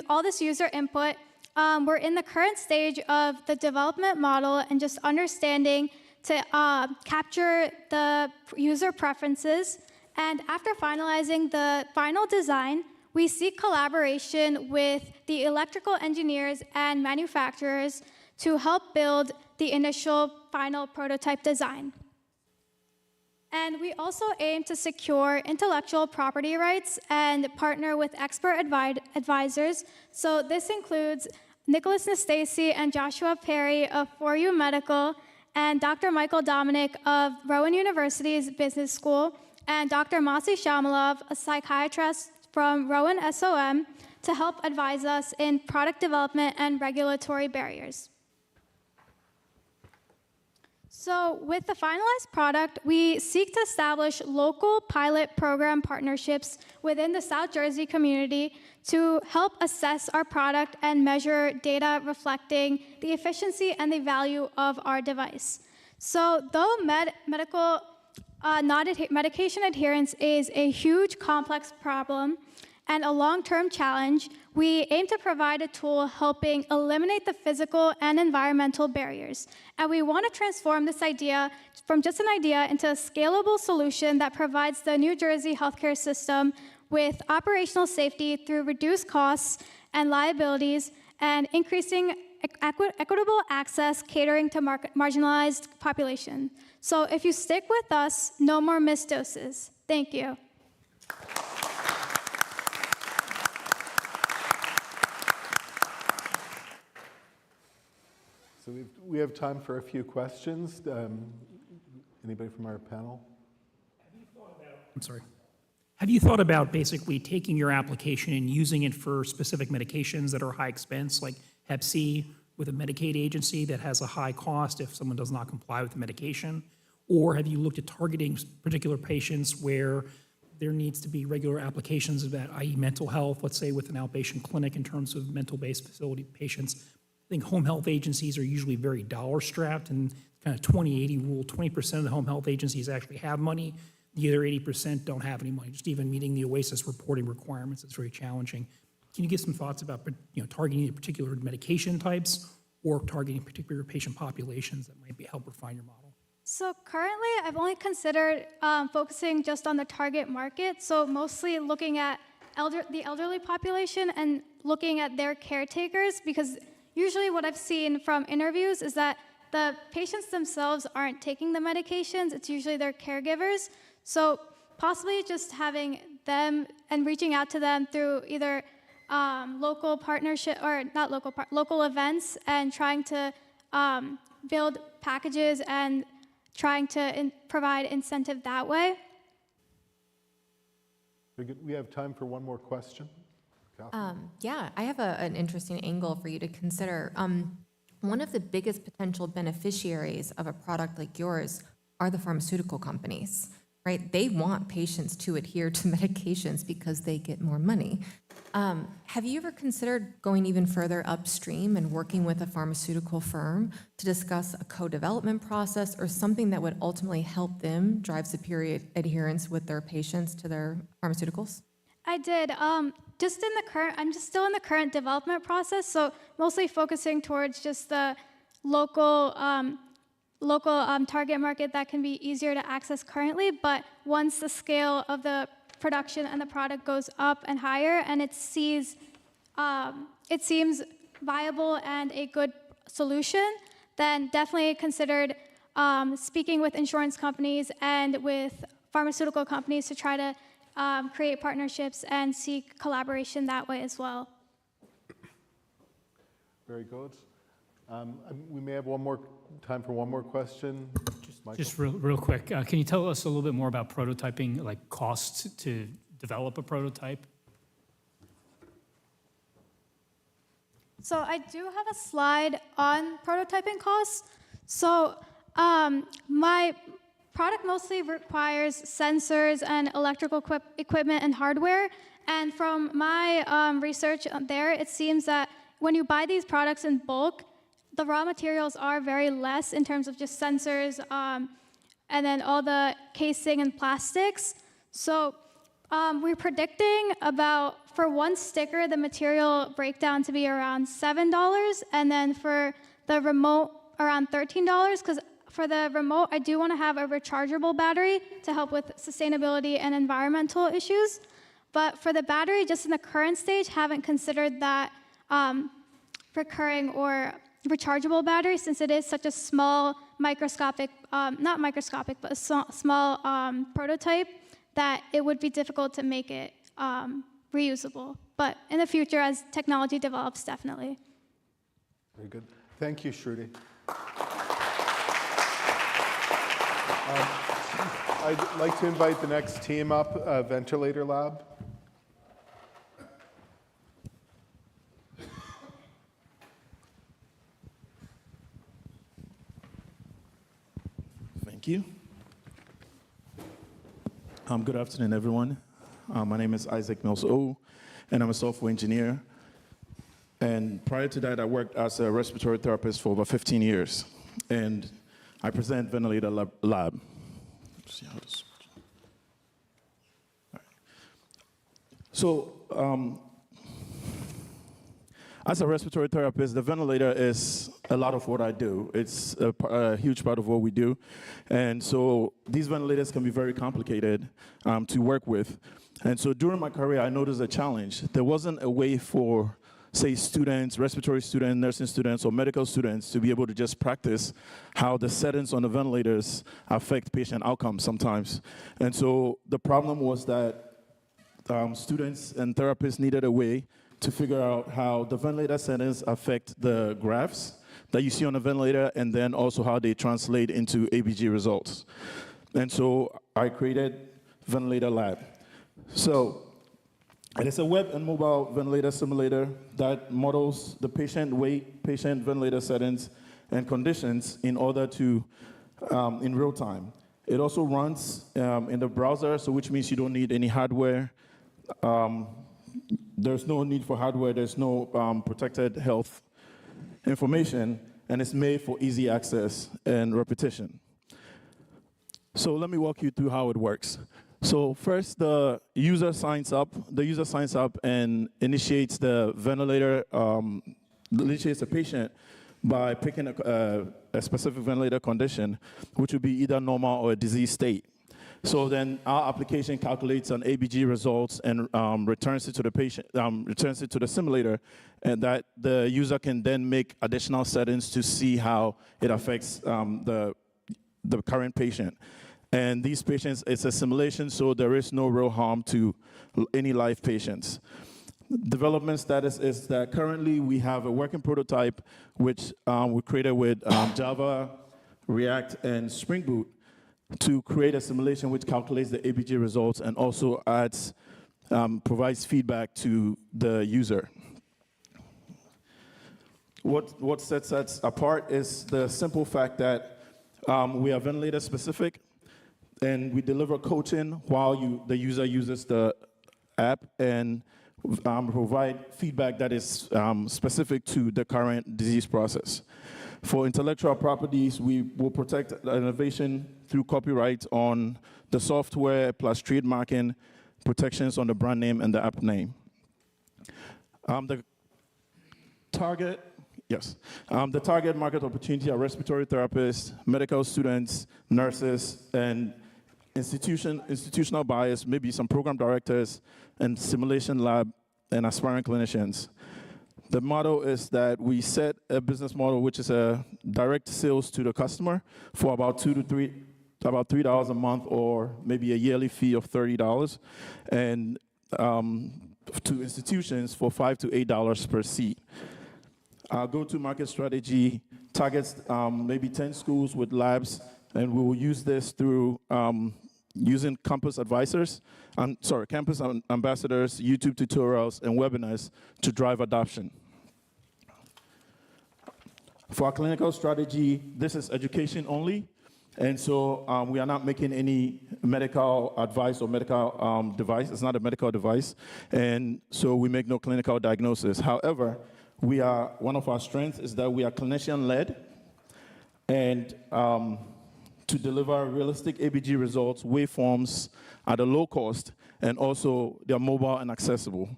all this user input, we're in the current stage of the development model and just understanding to capture the user preferences. And after finalizing the final design, we seek collaboration with the electrical engineers and manufacturers to help build the initial final prototype design. And we also aim to secure intellectual property rights and partner with expert advisors. So this includes Nicholas Nastasi and Joshua Perry of 4U Medical, and Dr. Michael Dominic of Rowan University's Business School, and Dr. Masi Shamalov, a psychiatrist from Rowan SOM, to help advise us in product development and regulatory barriers. So with the finalized product, we seek to establish local pilot program partnerships within the South Jersey community to help assess our product and measure data reflecting the efficiency and the value of our device. So though medication adherence is a huge, complex problem and a long-term challenge, we aim to provide a tool helping eliminate the physical and environmental barriers. And we want to transform this idea from just an idea into a scalable solution that provides the New Jersey healthcare system with operational safety through reduced costs and liabilities, and increasing equitable access, catering to marginalized population. So if you stick with us, no more missed doses. Thank you. So we have time for a few questions. Anybody from our panel? I'm sorry. Have you thought about basically taking your application and using it for specific medications that are high expense, like Hep C with a Medicaid agency that has a high cost if someone does not comply with the medication? Or have you looked at targeting particular patients where there needs to be regular applications of that, i.e. mental health, let's say with an outpatient clinic in terms of mental-based facility patients? I think home health agencies are usually very dollar-strapped and kind of 20-80 rule. 20% of the home health agencies actually have money. The other 80% don't have any money. Just even meeting the OASIS reporting requirements is very challenging. Can you give some thoughts about targeting particular medication types or targeting particular patient populations that might help refine your model? So currently, I've only considered focusing just on the target market, so mostly looking at the elderly population and looking at their caretakers, because usually what I've seen from interviews is that the patients themselves aren't taking the medications, it's usually their caregivers. So possibly just having them and reaching out to them through either local partnership, or not local, local events, and trying to build packages and trying to provide incentive that way. Very good. We have time for one more question. Yeah, I have an interesting angle for you to consider. One of the biggest potential beneficiaries of a product like yours are the pharmaceutical companies, right? They want patients to adhere to medications because they get more money. Have you ever considered going even further upstream and working with a pharmaceutical firm to discuss a co-development process or something that would ultimately help them drive superior adherence with their patients to their pharmaceuticals? I did. I'm just still in the current development process, so mostly focusing towards just the local target market that can be easier to access currently. But once the scale of the production and the product goes up and higher, and it seems viable and a good solution, then definitely considered speaking with insurance companies and with pharmaceutical companies to try to create partnerships and seek collaboration that way as well. Very good. We may have time for one more question. Just real quick, can you tell us a little bit more about prototyping, like costs to develop a prototype? So I do have a slide on prototyping costs. So my product mostly requires sensors and electrical equipment and hardware. And from my research there, it seems that when you buy these products in bulk, the raw materials are very less in terms of just sensors and then all the casing and plastics. So we're predicting about, for one sticker, the material breakdown to be around $7, and then for the remote, around $13, because for the remote, I do want to have a rechargeable battery to help with sustainability and environmental issues. But for the battery, just in the current stage, haven't considered that recurring or rechargeable battery, since it is such a small microscopic, not microscopic, but a small prototype, that it would be difficult to make it reusable. But in the future, as technology develops, definitely. Very good. Thank you, Shruti. I'd like to invite the next team up, Ventilator Lab. Thank you. Good afternoon, everyone. My name is Isaac Mills-O, and I'm a software engineer. And prior to that, I worked as a respiratory therapist for about 15 years. And I present Ventilator Lab. Let's see how this. All right. So, as a respiratory therapist, the ventilator is a lot of what I do. It's a huge part of what we do. And so these ventilators can be very complicated to work with. And so during my career, I noticed a challenge. There wasn't a way for say, students, respiratory students, nursing students, or medical students to be able to just practice how the settings on the ventilators affect patient outcomes sometimes. And so the problem was that students and therapists needed a way to figure out how the ventilator settings affect the graphs that you see on the ventilator, and then also how they translate into ABG results. And so I created Ventilator Lab. So it is a web and mobile ventilator simulator that models the patient weight, patient ventilator settings, and conditions in order to, in real time. It also runs in the browser, so which means you don't need any hardware. There's no need for hardware. There's no protected health information, and it's made for easy access and repetition. So let me walk you through how it works. So first, the user signs up. The user signs up and initiates the ventilator, initiates the patient by picking a specific ventilator condition, which would be either normal or a disease state. So then our application calculates an ABG results and returns it to the patient, returns it to the simulator, and that the user can then make additional settings to see how it affects the current patient. And these patients, it's a simulation, so there is no real harm to any live patients. Development status is that currently we have a working prototype which we created with Java, React, and Spring Boot to create a simulation which calculates the ABG results and also adds, provides feedback to the user. What sets us apart is the simple fact that we are ventilator specific, and we deliver coaching while the user uses the app, and provide feedback that is specific to the current disease process. For intellectual properties, we will protect innovation through copyright on the software plus trademarking, protections on the brand name and the app name. The target market opportunity are respiratory therapists, medical students, nurses, and institutional buyers, maybe some program directors, and simulation lab and aspiring clinicians. The model is that we set a business model which is a direct sales to the customer for about $3 a month, or maybe a yearly fee of $30, and to institutions for $5 to $8 per seat. Our go-to-market strategy targets maybe 10 schools with labs, and we will use this through using campus ambassadors, YouTube tutorials, and webinars to drive adoption. For our clinical strategy, this is education only, and so we are not making any medical advice or medical device. It's not a medical device, and so we make no clinical diagnosis. However, one of our strengths is that we are clinician-led, and to deliver realistic ABG results, waveforms at a low cost, and also they're mobile and accessible.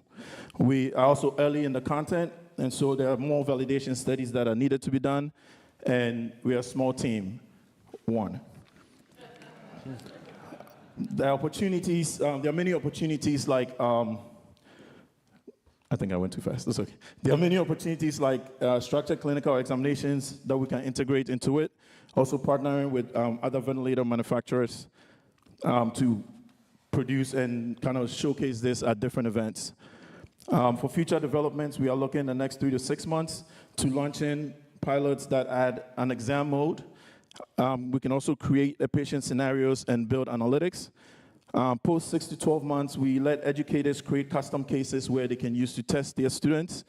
We are also early in the content, and so there are more validation studies that are needed to be done, and we are a small team, one. There are opportunities, there are many opportunities like, I think I went too fast, that's okay. There are many opportunities like structured clinical examinations that we can integrate into it. Also partnering with other ventilator manufacturers to produce and kind of showcase this at different events. For future developments, we are looking in the next 3 to 6 months to launch in pilots that add an exam mode. We can also create patient scenarios and build analytics. Post 6 to 12 months, we let educators create custom cases where they can use to test their students.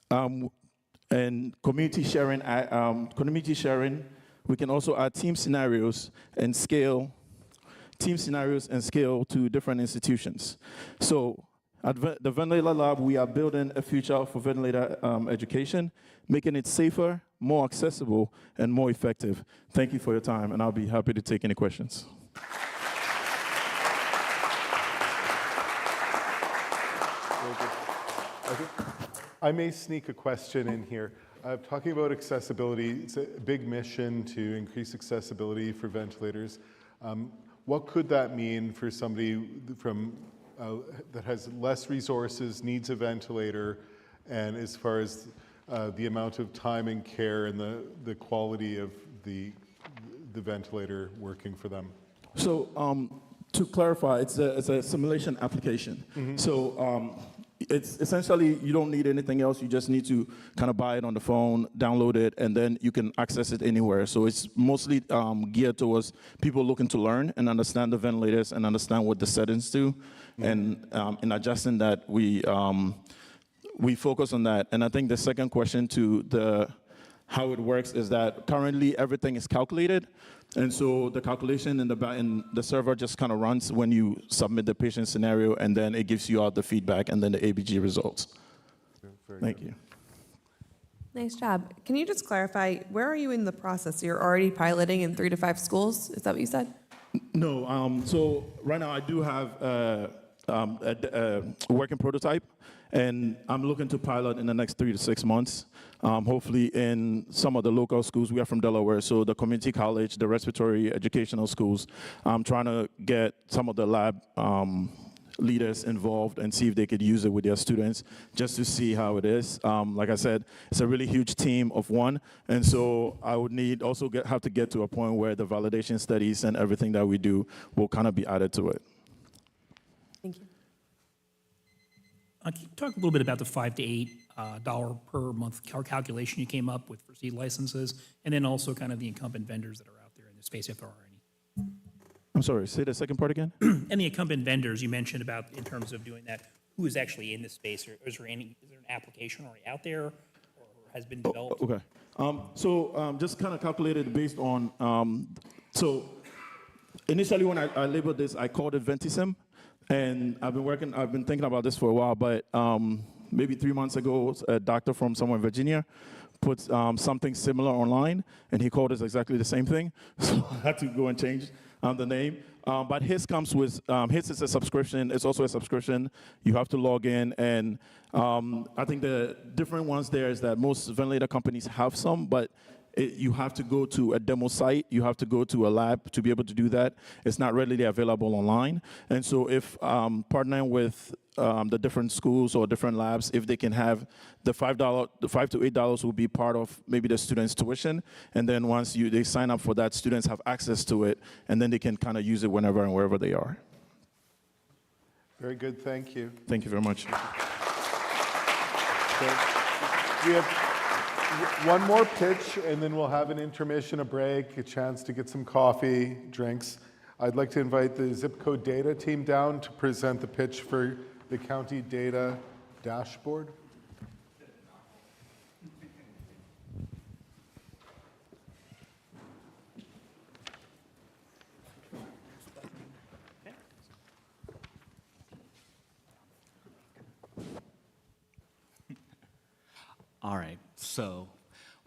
And community sharing, we can also add team scenarios and scale to different institutions. So at the Ventilator Lab, we are building a future for ventilator education, making it safer, more accessible, and more effective. Thank you for your time, and I'll be happy to take any questions. I may sneak a question in here. Talking about accessibility, it's a big mission to increase accessibility for ventilators. What could that mean for somebody that has less resources, needs a ventilator, and as far as the amount of time and care and the quality of the ventilator working for them. So to clarify, it's a simulation application. So it's essentially, you don't need anything else. You just need to kind of buy it on the phone, download it, and then you can access it anywhere. So it's mostly geared towards people looking to learn and understand the ventilators and understand what the settings do. And in adjusting that, we focus on that. And I think the second question to how it works is that currently everything is calculated. And so the calculation in the server just kind of runs when you submit the patient scenario, and then it gives you out the feedback and then the ABG results. Thank you. Nice job. Can you just clarify, where are you in the process? You're already piloting in 3 to 5 schools? Is that what you said? No, so right now I do have a working prototype, and I'm looking to pilot in the next 3 to 6 months, hopefully in some of the local schools. We are from Delaware, so the community college, the respiratory educational schools. I'm trying to get some of the lab leaders involved and see if they could use it with their students just to see how it is. Like I said, it's a really huge team of one, and so I would have to get to a point where the validation studies and everything that we do will kind of be added to it. Thank you. Can you talk a little bit about the $5 to $8 per month calculation you came up with for seed licenses, and then also kind of the incumbent vendors that are out there in the space, if there are any? I'm sorry, say the second part again? And the incumbent vendors you mentioned about in terms of doing that, who is actually in this space, or is there an application already out there or has been developed? Okay. Just kind of calculated based on, so initially when I labeled this, I called it Ventisim. And I've been thinking about this for a while, but maybe 3 months ago, a doctor from somewhere in Virginia put something similar online, and he called us exactly the same thing. So I had to go and change the name. But his comes with, his is a subscription. It's also a subscription. You have to log in, and I think the different ones there is that most ventilator companies have some, but you have to go to a demo site. You have to go to a lab to be able to do that. It's not readily available online. And so if partnering with the different schools or different labs, if they can have the $5 to $8 will be part of maybe the student's tuition. And then once they sign up for that, students have access to it, and then they can kind of use it whenever and wherever they are. Very good, thank you. Thank you very much. So we have one more pitch, and then we'll have an intermission, a break, a chance to get some coffee, drinks. I'd like to invite the zip code data team down to present the pitch for the county data dashboard. All right, so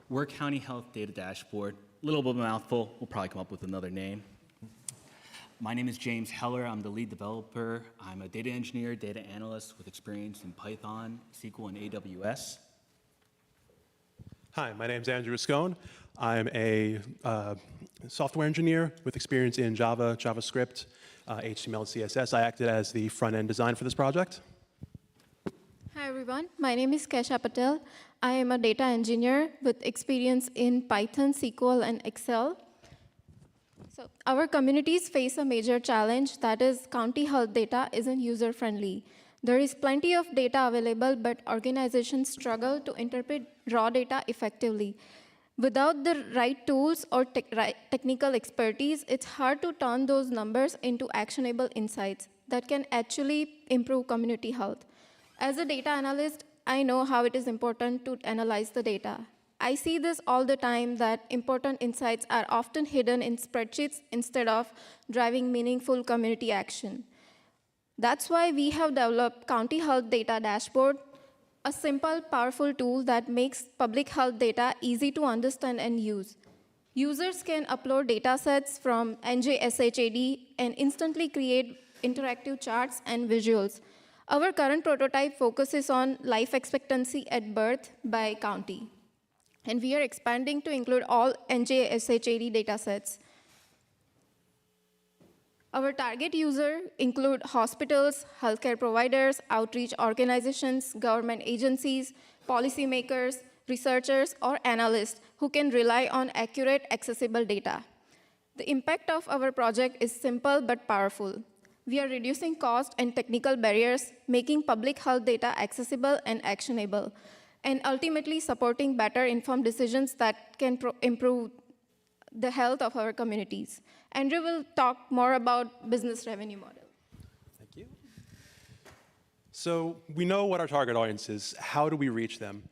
we're County Health Data Dashboard. A little bit of a mouthful. We'll probably come up with another name. My name is James Heller. I'm the lead developer. I'm a data engineer, data analyst with experience in Python, SQL, and AWS. Hi, my name is Andrew Scone. I'm a software engineer with experience in Java, JavaScript, HTML, and CSS. I acted as the front-end design for this project. Hi, everyone. My name is Kesha Patel. I am a data engineer with experience in Python, SQL, and Excel. So our communities face a major challenge, that is county health data isn't user-friendly. There is plenty of data available, but organizations struggle to interpret raw data effectively. Without the right tools or technical expertise, it's hard to turn those numbers into actionable insights that can actually improve community health. As a data analyst, I know how it is important to analyze the data. I see this all the time, that important insights are often hidden in spreadsheets instead of driving meaningful community action. That's why we have developed County Health Data Dashboard, a simple, powerful tool that makes public health data easy to understand and use. Users can upload data sets from NJSHAD and instantly create interactive charts and visuals. Our current prototype focuses on life expectancy at birth by county. And we are expanding to include all NJSHAD data sets. Our target user include hospitals, healthcare providers, outreach organizations, government agencies, policymakers, researchers, or analysts who can rely on accurate, accessible data. The impact of our project is simple but powerful. We are reducing cost and technical barriers, making public health data accessible and actionable, and ultimately supporting better informed decisions that can improve the health of our communities. Andrew will talk more about business revenue model. Thank you. So we know what our target audience is. How do we reach them?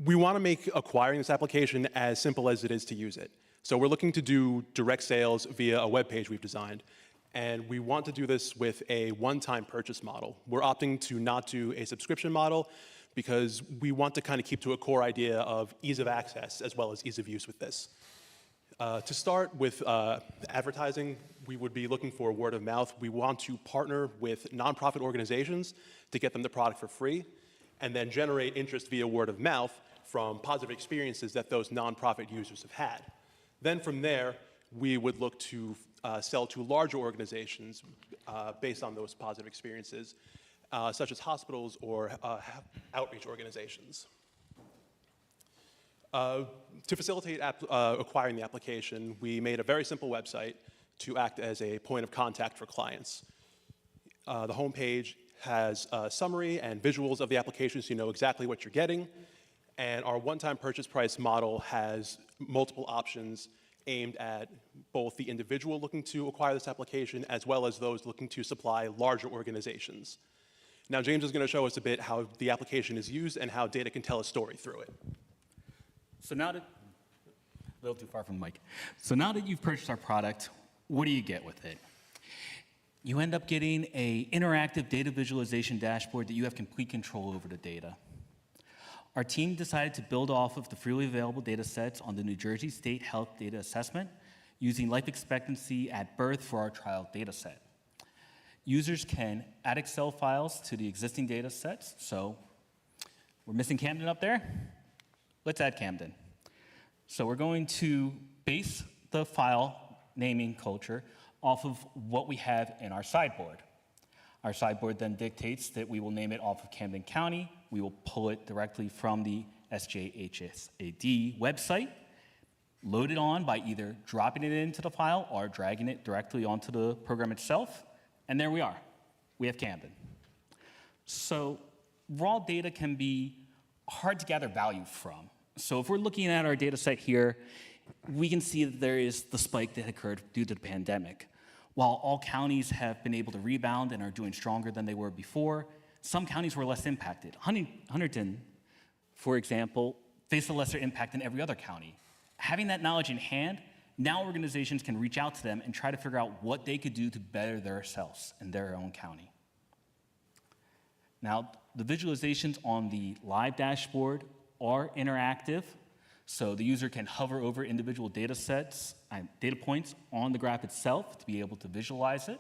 We want to make acquiring this application as simple as it is to use it. So we're looking to do direct sales via a web page we've designed. And we want to do this with a one-time purchase model. We're opting to not do a subscription model because we want to kind of keep to a core idea of ease of access as well as ease of use with this. To start with advertising, we would be looking for word of mouth. We want to partner with nonprofit organizations to get them the product for free, and then generate interest via word of mouth from positive experiences that those nonprofit users have had. Then from there, we would look to sell to larger organizations based on those positive experiences, such as hospitals or outreach organizations. To facilitate acquiring the application, we made a very simple website to act as a point of contact for clients. The homepage has a summary and visuals of the application so you know exactly what you're getting. And our one-time purchase price model has multiple options aimed at both the individual looking to acquire this application as well as those looking to supply larger organizations. Now, James is going to show us a bit how the application is used and how data can tell a story through it. So now that, a little too far from the mic. So now that you've purchased our product, what do you get with it? You end up getting an interactive data visualization dashboard that you have complete control over the data. Our team decided to build off of the freely available data sets on the New Jersey State Health Data Assessment using life expectancy at birth for our trial data set. Users can add Excel files to the existing data sets. So we're missing Camden up there. Let's add Camden. So we're going to base the file naming culture off of what we have in our sideboard. Our sideboard then dictates that we will name it off of Camden County. We will pull it directly from the SJHSAD website, load it on by either dropping it into the file or dragging it directly onto the program itself. And there we are. We have Camden. So raw data can be hard to gather value from. So if we're looking at our data set here, we can see that there is the spike that occurred due to the pandemic. While all counties have been able to rebound and are doing stronger than they were before, some counties were less impacted. Huntington, for example, faced a lesser impact than every other county. Having that knowledge in hand, now organizations can reach out to them and try to figure out what they could do to better themselves in their own county. Now, the visualizations on the live dashboard are interactive, so the user can hover over individual data sets and data points on the graph itself to be able to visualize it,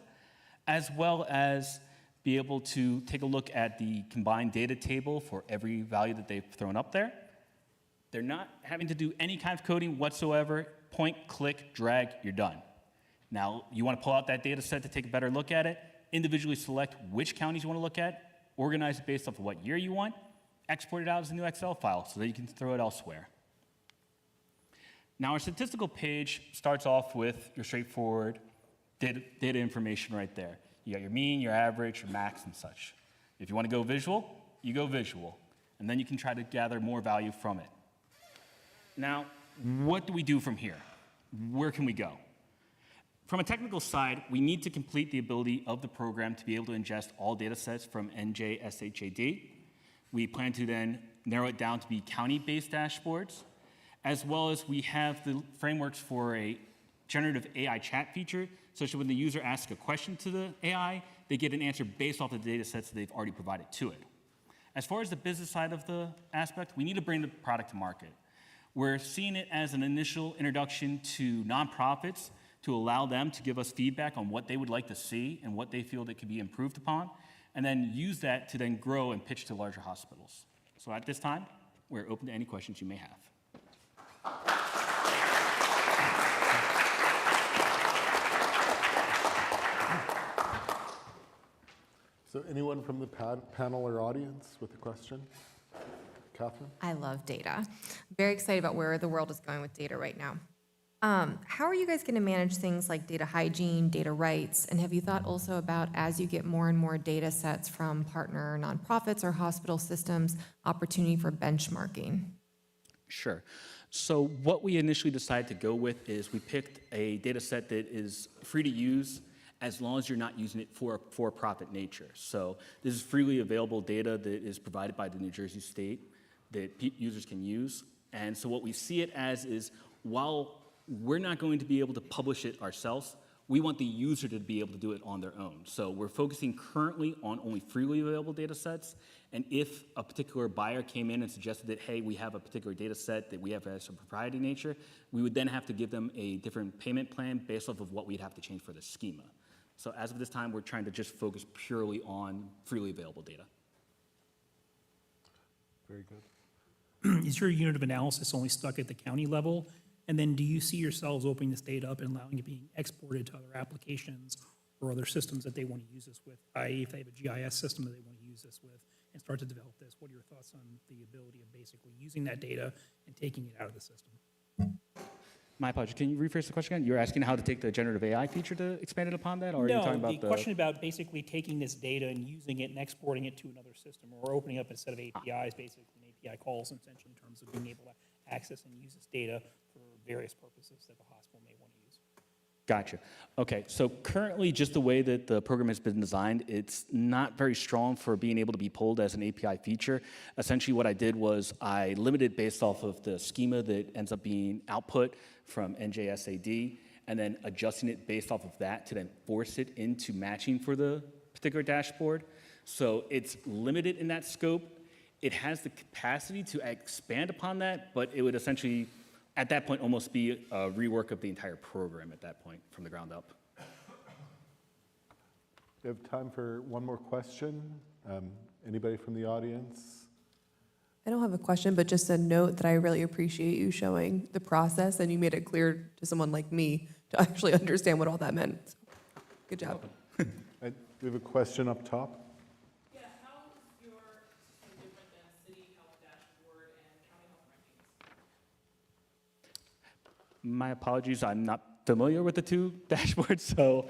as well as be able to take a look at the combined data table for every value that they've thrown up there. They're not having to do any kind of coding whatsoever. Point, click, drag, you're done. Now, you want to pull out that data set to take a better look at it, individually select which counties you want to look at, organize it based off of what year you want, export it out as a new Excel file so that you can throw it elsewhere. Now, our statistical page starts off with your straightforward data information right there. You got your mean, your average, your max, and such. If you want to go visual, you go visual, and then you can try to gather more value from it. Now, what do we do from here? Where can we go? From a technical side, we need to complete the ability of the program to be able to ingest all data sets from NJSHAD. We plan to then narrow it down to be county-based dashboards, as well as we have the frameworks for a generative AI chat feature, such that when the user asks a question to the AI, they get an answer based off the data sets that they've already provided to it. As far as the business side of the aspect, we need to bring the product to market. We're seeing it as an initial introduction to nonprofits to allow them to give us feedback on what they would like to see and what they feel that could be improved upon, and then use that to then grow and pitch to larger hospitals. So at this time, we're open to any questions you may have. So anyone from the panel or audience with a question? Catherine? I love data. Very excited about where the world is going with data right now. How are you guys going to manage things like data hygiene, data rights? And have you thought also about, as you get more and more data sets from partner nonprofits or hospital systems, opportunity for benchmarking? Sure. So what we initially decided to go with is we picked a data set that is free to use as long as you're not using it for a for-profit nature. So this is freely available data that is provided by the New Jersey state that users can use. And so what we see it as is, while we're not going to be able to publish it ourselves, we want the user to be able to do it on their own. So we're focusing currently on only freely available data sets. And if a particular buyer came in and suggested that, hey, we have a particular data set that we have as a proprietary nature, we would then have to give them a different payment plan based off of what we'd have to change for the schema. So as of this time, we're trying to just focus purely on freely available data. Very good. Is your unit of analysis only stuck at the county level? And then do you see yourselves opening this data up and allowing it being exported to other applications or other systems that they want to use this with, i.e. if they have a GIS system that they want to use this with and start to develop this? What are your thoughts on the ability of basically using that data and taking it out of the system? My apologies. Can you rephrase the question again? You're asking how to take the generative AI feature to expand it upon that, or are you talking about the question about basically taking this data and using it and exporting it to another system, or opening up instead of APIs, basically an API calls essentially in terms of being able to access and use this data for various purposes that the hospital may want to use. Gotcha. Okay, so currently, just the way that the program has been designed, it's not very strong for being able to be pulled as an API feature. Essentially, what I did was I limited based off of the schema that ends up being output from NJSAD, and then adjusting it based off of that to then force it into matching for the particular dashboard. So it's limited in that scope. It has the capacity to expand upon that, but it would essentially, at that point, almost be a rework of the entire program at that point from the ground up. We have time for one more question. Anybody from the audience? I don't have a question, but just a note that I really appreciate you showing the process, and you made it clear to someone like me to actually understand what all that meant. So, good job. We have a question up top. Yeah, how is your system different than city health dashboard and county health rankings? My apologies, I'm not familiar with the two dashboards, so,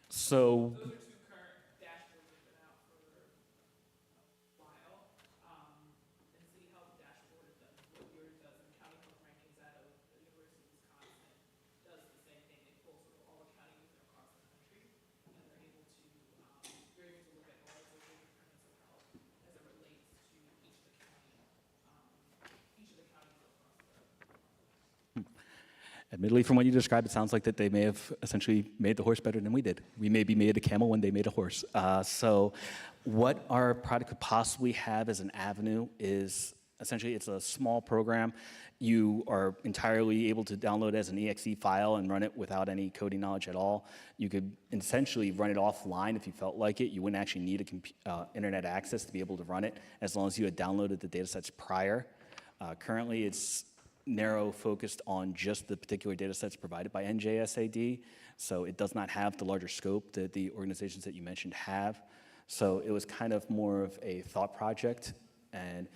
So, Those are two current dashboards that have been out for a while. And city health dashboard does what yours does, and county health rankings out of the University of Wisconsin does the same thing. They pull sort of all the counties that are across the country, and they're able to, you're able to look at all of the determinants of health as it relates to each of the counties across the admittedly, from what you described, it sounds like that they may have essentially made the horse better than we did. We maybe made a camel when they made a horse. So what our product could possibly have as an avenue is essentially it's a small program. You are entirely able to download as an exe file and run it without any coding knowledge at all. You could essentially run it offline if you felt like it. You wouldn't actually need internet access to be able to run it as long as you had downloaded the data sets prior. Currently, it's narrow focused on just the particular data sets provided by NJSAD, so it does not have the larger scope that the organizations that you mentioned have. So it was kind of more of a thought project, and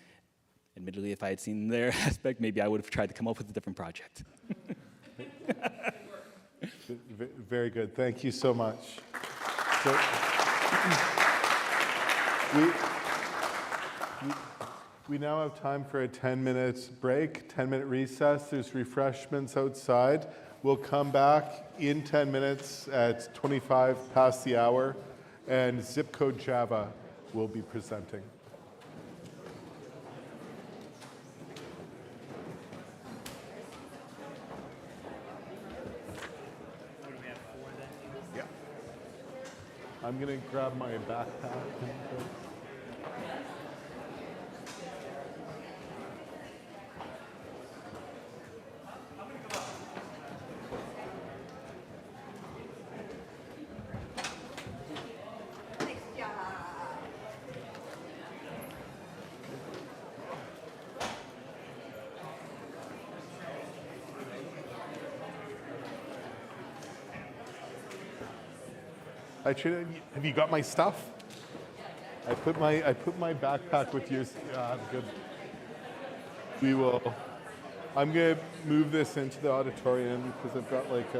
admittedly, if I had seen their aspect, maybe I would have tried to come up with a different project. Very good. Thank you so much. So, we now have time for a 10-minute break, 10-minute recess. There's refreshments outside. We'll come back in 10 minutes at 25 past the hour, and Zip Code Java will be presenting. Yeah. I'm going to grab my backpack. Hi, Trina. Have you got my stuff? I put my backpack with yours. Yeah, I'm good. We will. I'm gonna move this into the auditorium because I've got like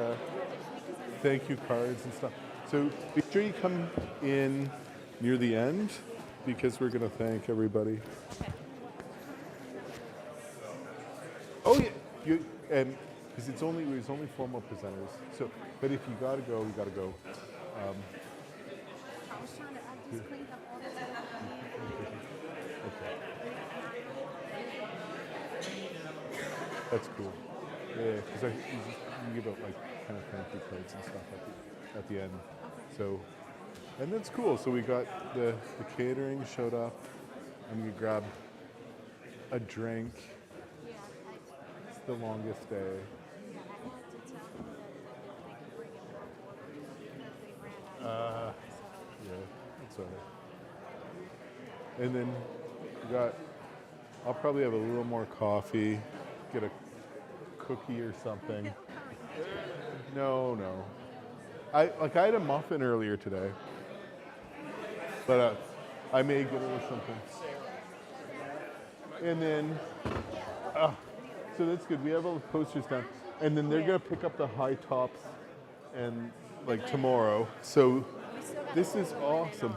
thank you cards and stuff. So be sure you come in near the end because we're gonna thank everybody. Oh yeah, and because there's only 4 more presenters. So, but if you gotta go, you gotta go. Okay. That's cool. Yeah, because you give out like kind of thank you cards and stuff at the end. So, and that's cool. So we got the catering showed up. I'm gonna grab a drink. It's the longest day. Yeah, that's all right. And then we got. I'll probably have a little more coffee, get a cookie or something. No. I had a muffin earlier today, but I may get a little something. And then, so that's good. We have all the posters done, and then they're gonna pick up the high tops, and like tomorrow. So this is awesome.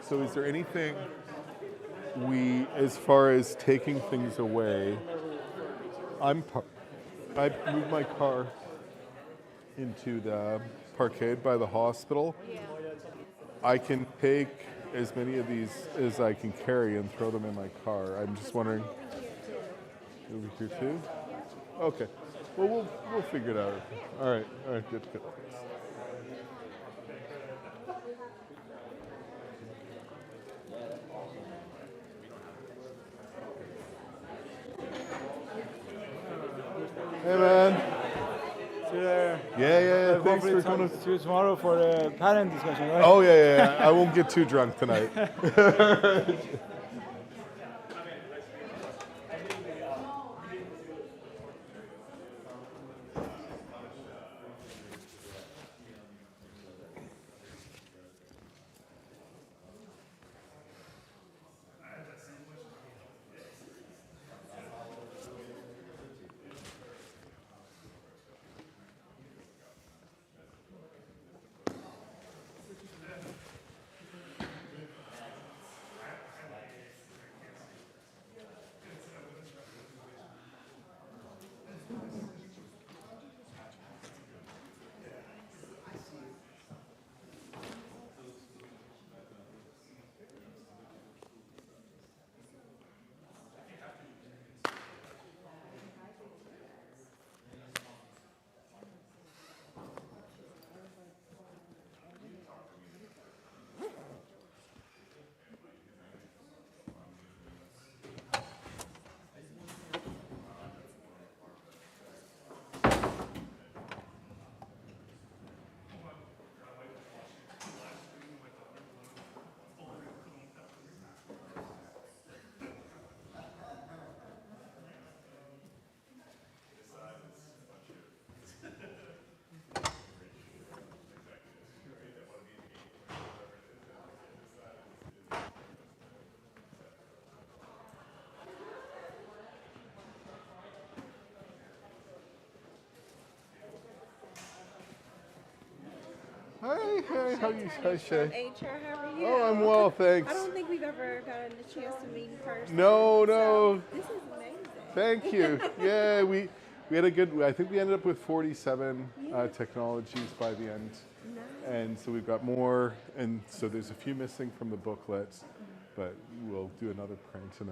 So is there anything? As far as taking things away, I moved my car into the parkade by the hospital. I can take as many of these as I can carry and throw them in my car. I'm just wondering, over here too? Okay, well, we'll figure it out. All right, good. Hey man. See you there. Yeah. Thanks for coming. See you tomorrow for the parent discussion, right? Oh yeah. I won't get too drunk tonight. Hi, how are you? Hi, Shay. HR, how are you? Oh, I'm well, thanks. I don't think we've ever gotten a chance to meet in person. No. So this is amazing. Thank you. Yeah, we had a good. I think we ended up with 47 technologies by the end, and so we've got more. And so there's a few missing from the booklets, but we'll do another print in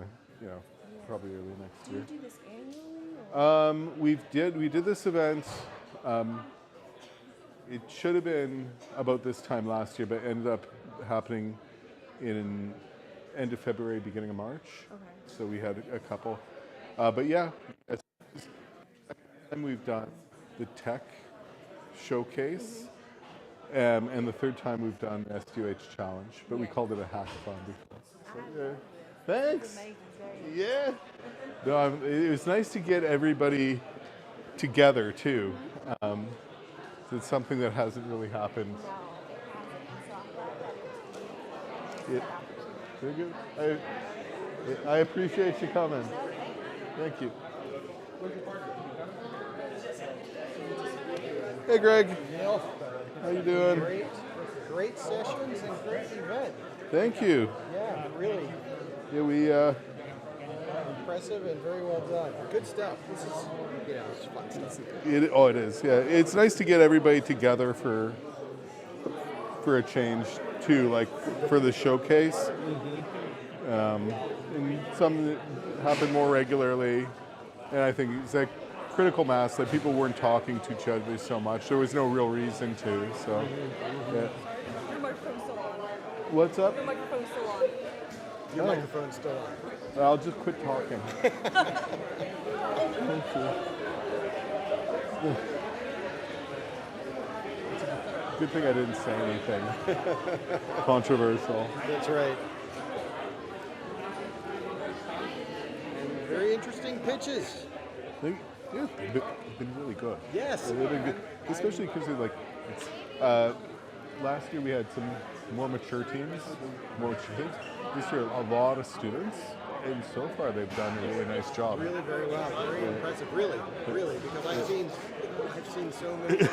probably early next year. Do you do this annually? Or? We did this event. It should have been about this time last year, but ended up happening in end of February, beginning of March. Okay. So we had a couple. But yeah, and we've done the tech showcase, and the third time we've done SDOH challenge, but we called it a hackathon before. So, yeah. Thanks. Yeah. No, it was nice to get everybody together too. So it's something that hasn't really happened. Very good. I appreciate you coming. Thank you. Hey, Greg. Neil. How you doing? Great sessions and great event. Thank you. Yeah, really Yeah, we. impressive and very well done. Good stuff. This is, it's fun stuff. It is. Yeah, it's nice to get everybody together for a change too, like for the showcase. And some that happen more regularly. And I think it's like critical mass, like people weren't talking to each other so much. There was no real reason to. So, yeah. Your microphone's still on. What's up? Your microphone's still on. Your microphone's still on. I'll just quit talking. Thank you. Good thing I didn't say anything controversial. That's right. And very interesting pitches. Yeah, they've been really good. Yes. They've been good, especially because last year we had some more mature teams, more mature teams. This year a lot of students, and so far they've done a really nice job. Really very well. Very impressive. Really, because I've seen so many.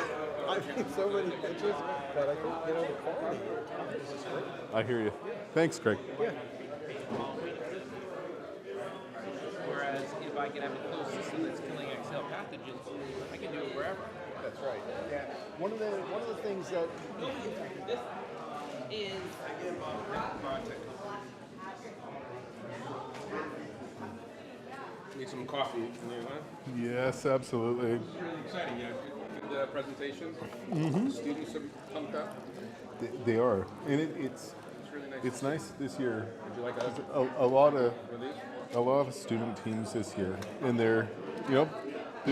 I've seen so many pitches that I think, the quality is just great. I hear you. Thanks, Greg. Yeah. Whereas if I can have a closed system that's killing XL pathogens, I can do it wherever. That's right. Yeah. One of the things that This is Need some coffee in there, huh? Yes, absolutely. It's really exciting. Yeah, the presentations. Mhm. The students have come up. They are, and it's really nice. it's nice this year. Would you like that? A lot of Release? student teams this year, and they're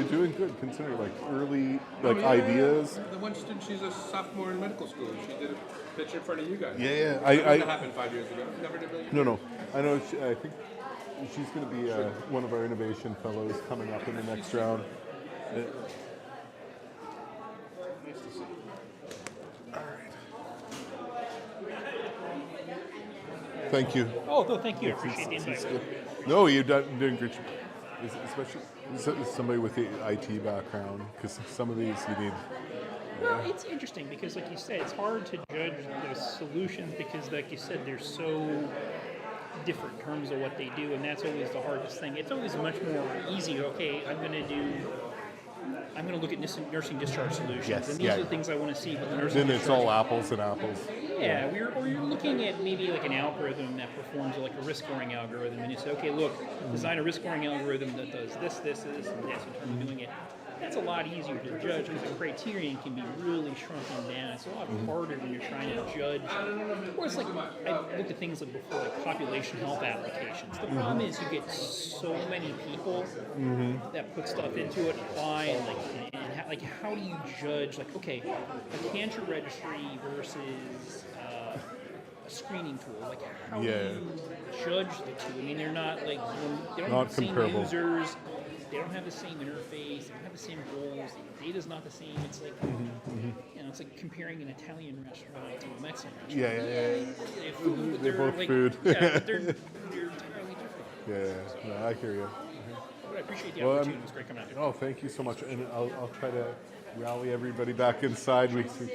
doing good considering like early ideas. The one student, she's a sophomore in medical school. She did a pitch in front of you guys. Yeah. That happened 5 years ago. Never did really. No. I know. I think she's going to be one of our innovation fellows coming up in the next round. Nice to see. Thank you. Oh, no, thank you. I appreciate the invite. No, you're doing great. Especially somebody with the IT background, because some of these you need. Well, it's interesting because, like you said, it's hard to judge the solutions because, like you said, they're so different in terms of what they do, and that's always the hardest thing. It's always much more easy. Okay, I'm going to look at nursing discharge solutions, Yes, and these are the things I want to see. But the nursing Then it's discharge- all apples and apples. Yeah, or you're looking at maybe like an algorithm that performs like a risk scoring algorithm, and you say, okay, look, design a risk scoring algorithm that does this, and this in terms of doing it. That's a lot easier to judge because the criterion can be really shrunken down. It's a lot harder when you're trying to judge. Or it's like, I've looked at things like before, like population health applications. The problem is you get so many people that put stuff into it, apply, and how do you judge, like, okay, a cancer registry versus a screening tool, like how do you judge the two? I mean, they're not like, they don't have the same users. They don't have the same interface. They don't have the same goals. The data's not the same. It's like, it's like comparing an Italian restaurant to a Mexican restaurant. Yeah. They're both like, food. Yeah, but they're entirely different. Yeah, no, I hear you. But I appreciate the opportunity. It's great coming out here. Oh, thank you so much. And I'll try to rally everybody back inside. We can.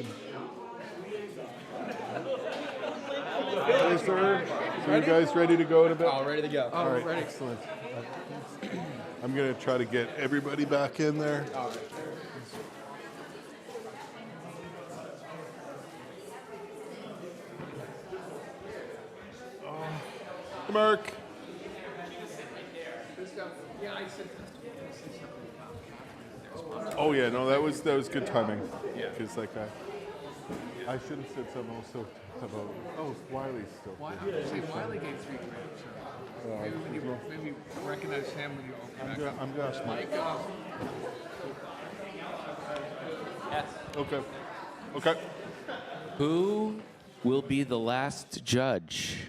Hey, sir. Are you guys ready to go in a bit? All ready to go. All right, excellent. I'm going to try to get everybody back in there. All right. Hey, Mark. Oh yeah, no, that was good timing. Yeah. Because I should have said something also about. Oh, Wiley's still. See, Wiley gave 3 grades. So maybe recognize him when you open. I'm gonna ask Mike. Yes. Okay. Who will be the last judge?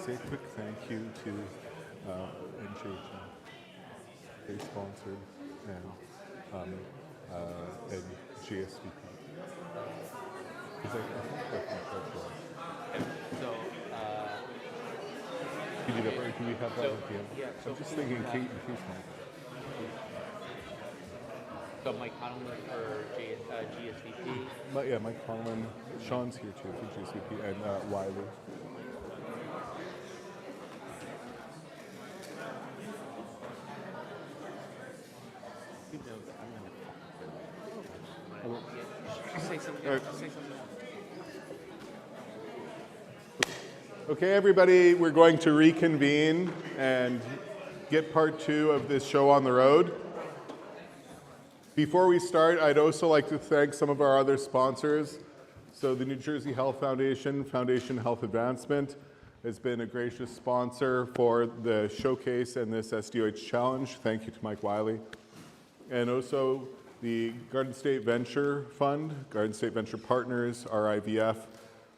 Say a quick thank you to NJH. They sponsored and GSVP. So, Can we have that at the end? yeah, I'm just thinking Kate and Case so Mike Conlon for GSVP. Yeah, Mike Conlon. Sean's here too for GSVP, and Wiley. Say something. All right. Say something. Okay, everybody, we're going to reconvene and get part 2 of this show on the road. Before we start, I'd also like to thank some of our other sponsors. So the New Jersey Health Foundation, Foundation Health Advancement, has been a gracious sponsor for the showcase and this SDOH challenge. Thank you to Mike Wiley. And also the Garden State Venture Fund, Garden State Venture Partners, RIVF.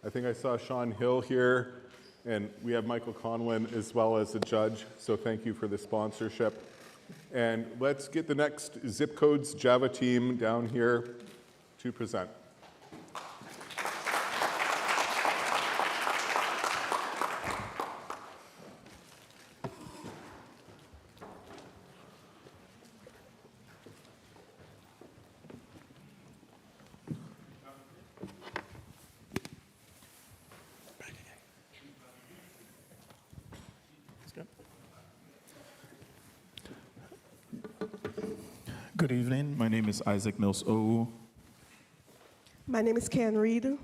I think I saw Sean Hill here, and we have Michael Conlon as well as a judge, so thank you for the sponsorship. And let's get the next Zip Codes Java team down here to present. Good evening. My name is Isaac Mills O. My name is Ken Reed.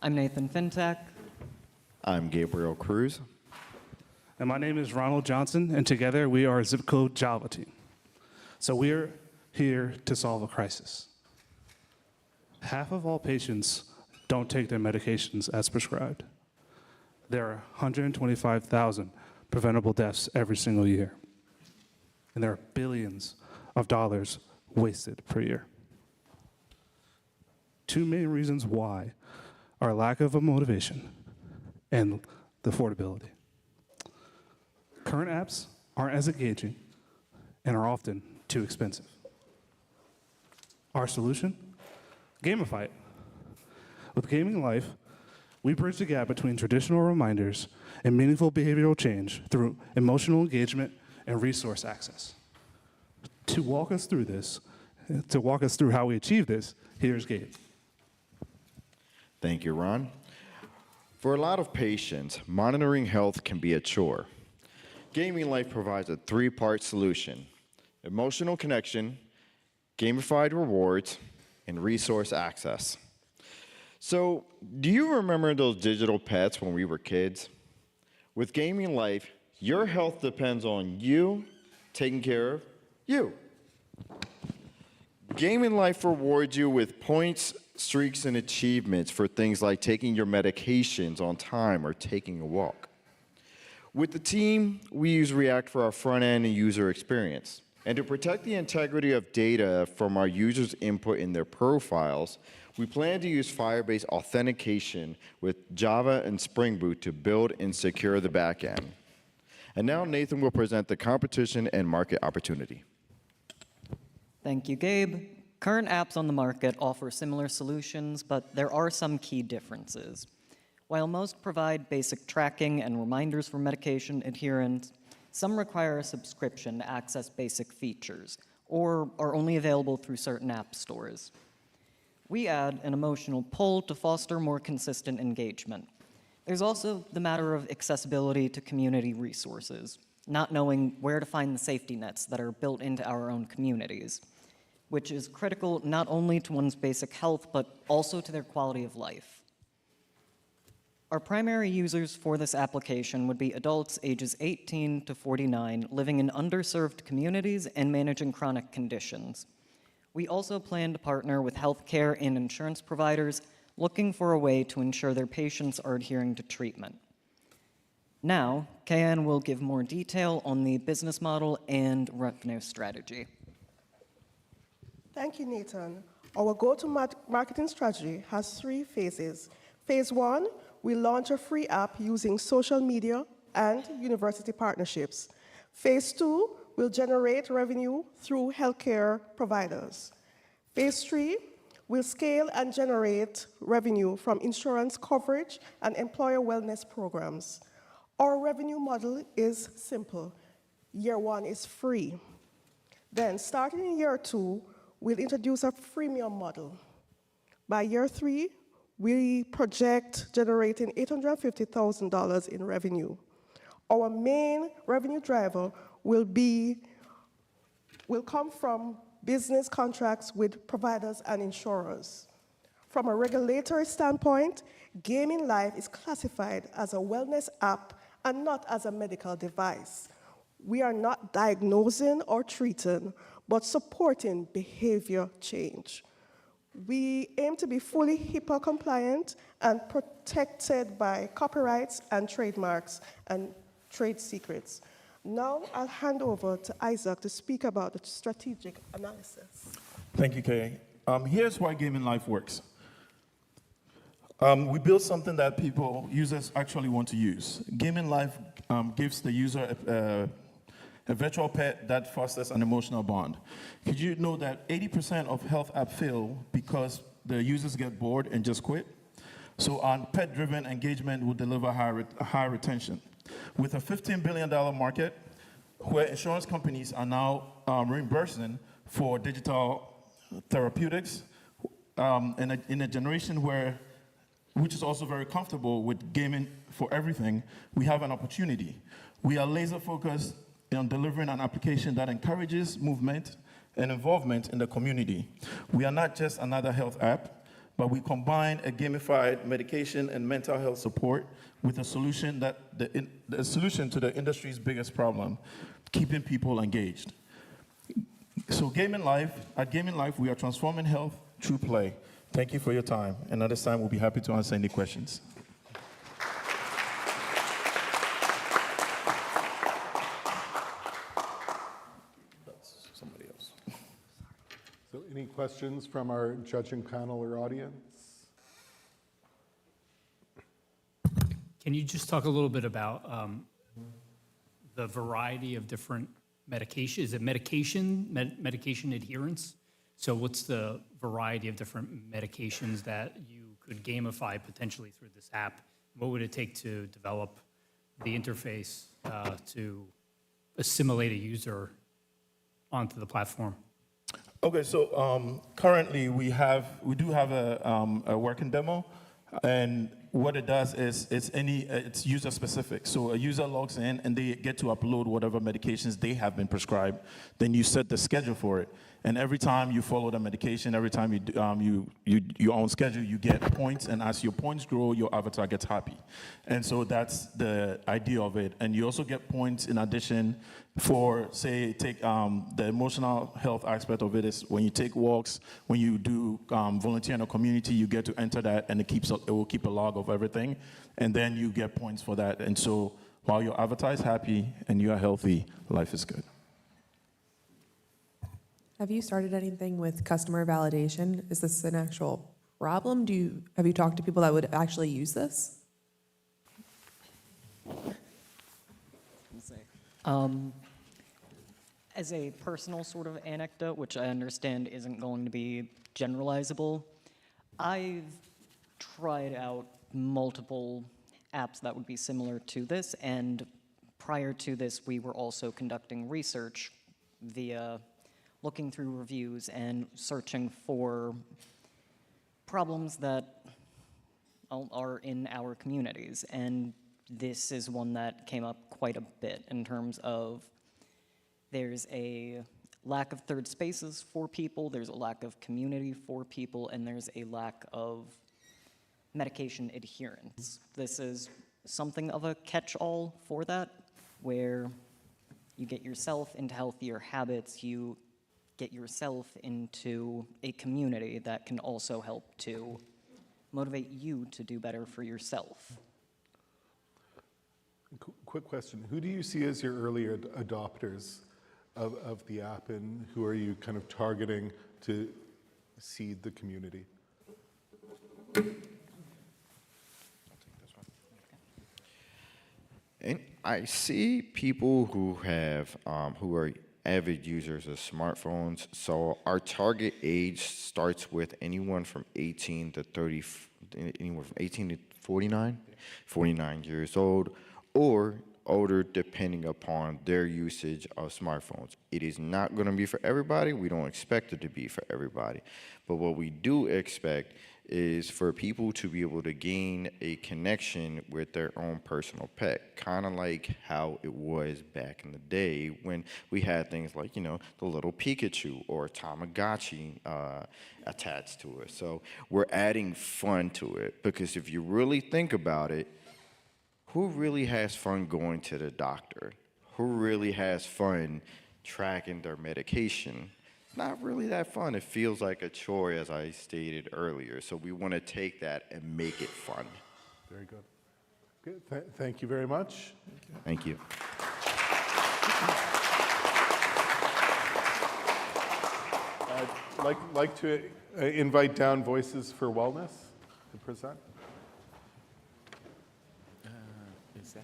I'm Nathan Fintek. I'm Gabriel Cruz. And my name is Ronald Johnson, and together we are Zip Code Java team. So we're here to solve a crisis. Half of all patients don't take their medications as prescribed. There are 125,000 preventable deaths every single year. And there are billions of dollars wasted per year. Two main reasons why are lack of a motivation and the affordability. Current apps aren't as engaging and are often too expensive. Our solution? Gamify it. With Gaming Life, we bridge the gap between traditional reminders and meaningful behavioral change through emotional engagement and resource access. To walk us through this, to walk us through how we achieve this, here's Gabe. Thank you, Ron. For a lot of patients, monitoring health can be a chore. Gaming Life provides a 3-part solution: emotional connection, gamified rewards, and resource access. So, do you remember those digital pets when we were kids? With Gaming Life, your health depends on you taking care of you. Gaming Life rewards you with points, streaks, and achievements for things like taking your medications on time or taking a walk. With the team, we use React for our front end and user experience. And to protect the integrity of data from our users' input in their profiles, we plan to use Firebase authentication with Java and Spring Boot to build and secure the backend. And now Nathan will present the competition and market opportunity. Thank you, Gabe. Current apps on the market offer similar solutions, but there are some key differences. While most provide basic tracking and reminders for medication adherence, some require a subscription to access basic features, or are only available through certain app stores. We add an emotional pull to foster more consistent engagement. There's also the matter of accessibility to community resources, not knowing where to find the safety nets that are built into our own communities, which is critical not only to one's basic health, but also to their quality of life. Our primary users for this application would be adults ages 18 to 49 living in underserved communities and managing chronic conditions. We also plan to partner with healthcare and insurance providers looking for a way to ensure their patients are adhering to treatment. Now, Kayan will give more detail on the business model and revenue strategy. Thank you, Nathan. Our go-to-marketing strategy has 3 phases. Phase 1, we launch a free app using social media and university partnerships. Phase 2 will generate revenue through healthcare providers. Phase 3, will scale and generate revenue from insurance coverage and employer wellness programs. Our revenue model is simple. Year 1 is free. Then, starting in year 2, we'll introduce a freemium model. By year 3, we project generating $850,000 in revenue. Our main revenue driver will come from business contracts with providers and insurers. From a regulatory standpoint, Gaming Life is classified as a wellness app and not as a medical device. We are not diagnosing or treating, but supporting behavior change. We aim to be fully HIPAA compliant and protected by copyrights and trademarks and trade secrets. Now I'll hand over to Isaac to speak about the strategic analysis. Thank you, Kay. Here's why Gaming Life works. We built something that users actually want to use. Gaming Life gives the user a virtual pet that fosters an emotional bond. Could you know that 80% of health apps fail because the users get bored and just quit? So our pet-driven engagement will deliver high retention. With a $15 billion market where insurance companies are now reimbursing for digital therapeutics, in a generation which is also very comfortable with gaming for everything, we have an opportunity. We are laser focused on delivering an application that encourages movement and involvement in the community. We are not just another health app, but we combine a gamified medication and mental health support with a solution the solution to the industry's biggest problem, keeping people engaged. So at Gaming Life, we are transforming health through play. Thank you for your time, and at this time, we'll be happy to answer any questions. So any questions from our judging panel or audience? Can you just talk a little bit about the variety of different medication? Is it medication adherence? So what's the variety of different medications that you could gamify potentially through this app? What would it take to develop the interface to assimilate a user onto the platform? Okay, so currently we do have a working demo, and what it does is it's user specific. So a user logs in and they get to upload whatever medications they have been prescribed. Then you set the schedule for it, and every time you follow the medication, every time you on schedule, you get points, and as your points grow, your avatar gets happy. And so that's the idea of it. And you also get points in addition for, say, take the emotional health aspect of it is when you take walks, when you do volunteer in a community, you get to enter that, and it will keep a log of everything, and then you get points for that. And so while your avatar is happy and you are healthy, life is good. Have you started anything with customer validation? Is this an actual problem? Have you talked to people that would actually use this? As a personal sort of anecdote, which I understand isn't going to be generalizable, I've tried out multiple apps that would be similar to this, and prior to this, we were also conducting research via looking through reviews and searching for problems that are in our communities. And this is one that came up quite a bit in terms of there's a lack of third spaces for people, there's a lack of community for people, and there's a lack of medication adherence. This is something of a catch-all for that, where you get yourself into healthier habits, you get yourself into a community that can also help to motivate you to do better for yourself. Quick question. Who do you see as your early adopters of the app, and who are you kind of targeting to seed the community? And I see people who are avid users of smartphones. So our target age starts with anyone from 18 to 30, anywhere from 18 to 49 years old, or older, depending upon their usage of smartphones. It is not going to be for everybody. We don't expect it to be for everybody. But what we do expect is for people to be able to gain a connection with their own personal pet, kind of like how it was back in the day when we had things like, you know, the little Pikachu or Tamagotchi attached to it. So we're adding fun to it, because if you really think about it, who really has fun going to the doctor? Who really has fun tracking their medication? It's not really that fun. It feels like a chore, as I stated earlier. So we want to take that and make it fun. Very good. Good. Thank you very much. Thank you. I'd like to invite down Voices for Wellness to present. Is that?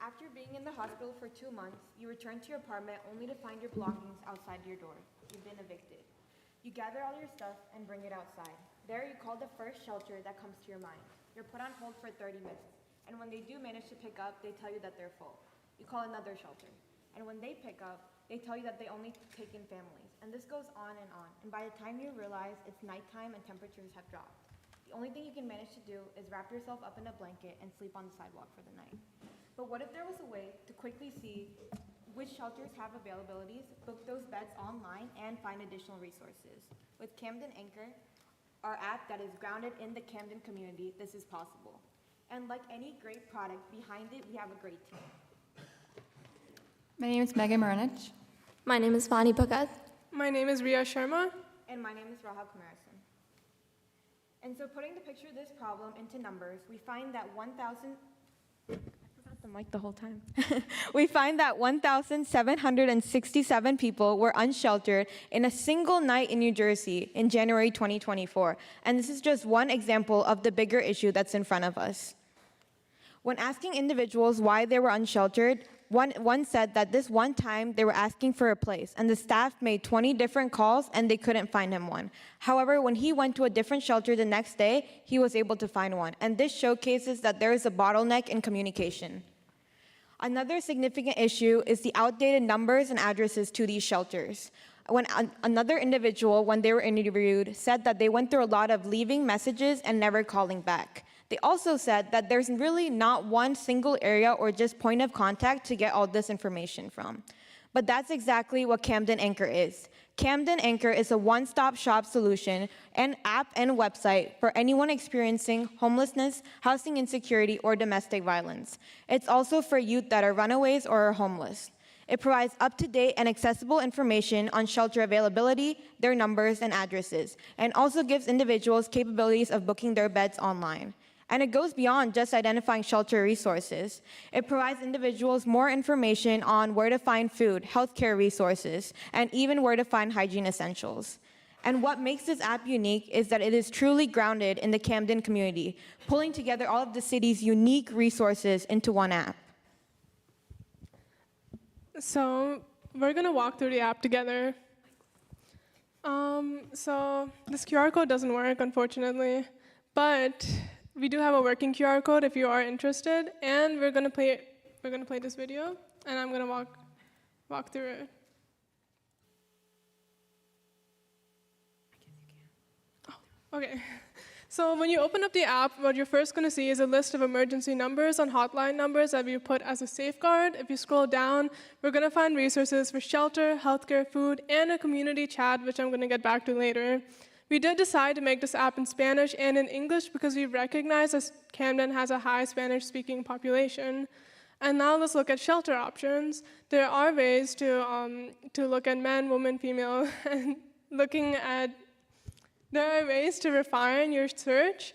After being in the hospital for 2 months, you return to your apartment only to find your belongings outside your door. You've been evicted. You gather all your stuff and bring it outside. There you call the first shelter that comes to your mind. You're put on hold for 30 minutes, and when they do manage to pick up, they tell you that they're full. You call another shelter, and when they pick up, they tell you that they only take in families, and this goes on, and by the time you realize it's nighttime and temperatures have dropped. The only thing you can manage to do is wrap yourself up in a blanket and sleep on the sidewalk for the night. But what if there was a way to quickly see which shelters have availabilities, book those beds online, and find additional resources? With Camden Anchor, our app that is grounded in the Camden community, this is possible. And like any great product, behind it, we have a great team. My name is Megan Marinich. My name is Vani Bhagat. My name is Ria Sharma. And my name is Rahab Kumarison. And so putting the picture of this problem into numbers, we find that 1,000... the mic the whole time. We find that 1,767 people were unsheltered in a single night in New Jersey in January 2024. And this is just one example of the bigger issue that's in front of us. When asking individuals why they were unsheltered, one said that this one time they were asking for a place, and the staff made 20 different calls and they couldn't find him one. However, when he went to a different shelter the next day, he was able to find one. And this showcases that there is a bottleneck in communication. Another significant issue is the outdated numbers and addresses to these shelters. When another individual, when they were interviewed, said that they went through a lot of leaving messages and never calling back. They also said that there's really not one single area or just point of contact to get all this information from. But that's exactly what Camden Anchor is. Camden Anchor is a one-stop shop solution, an app and website for anyone experiencing homelessness, housing insecurity, or domestic violence. It's also for youth that are runaways or are homeless. It provides up-to-date and accessible information on shelter availability, their numbers and addresses, and also gives individuals capabilities of booking their beds online. And it goes beyond just identifying shelter resources. It provides individuals more information on where to find food, healthcare resources, and even where to find hygiene essentials. And what makes this app unique is that it is truly grounded in the Camden community, pulling together all of the city's unique resources into one app. So we're going to walk through the app together. So this QR code doesn't work, unfortunately, but we do have a working QR code if you are interested, and we're gonna play this video, and I'm gonna walk through it. Oh, okay. So when you open up the app, what you're first gonna see is a list of emergency numbers and hotline numbers that we put as a safeguard. If you scroll down, we're gonna find resources for shelter, healthcare, food, and a community chat, which I'm gonna get back to later. We did decide to make this app in Spanish and in English because we recognize that Camden has a high Spanish-speaking population. And now let's look at shelter options. There are ways to look at men, women, female, and there are ways to refine your search.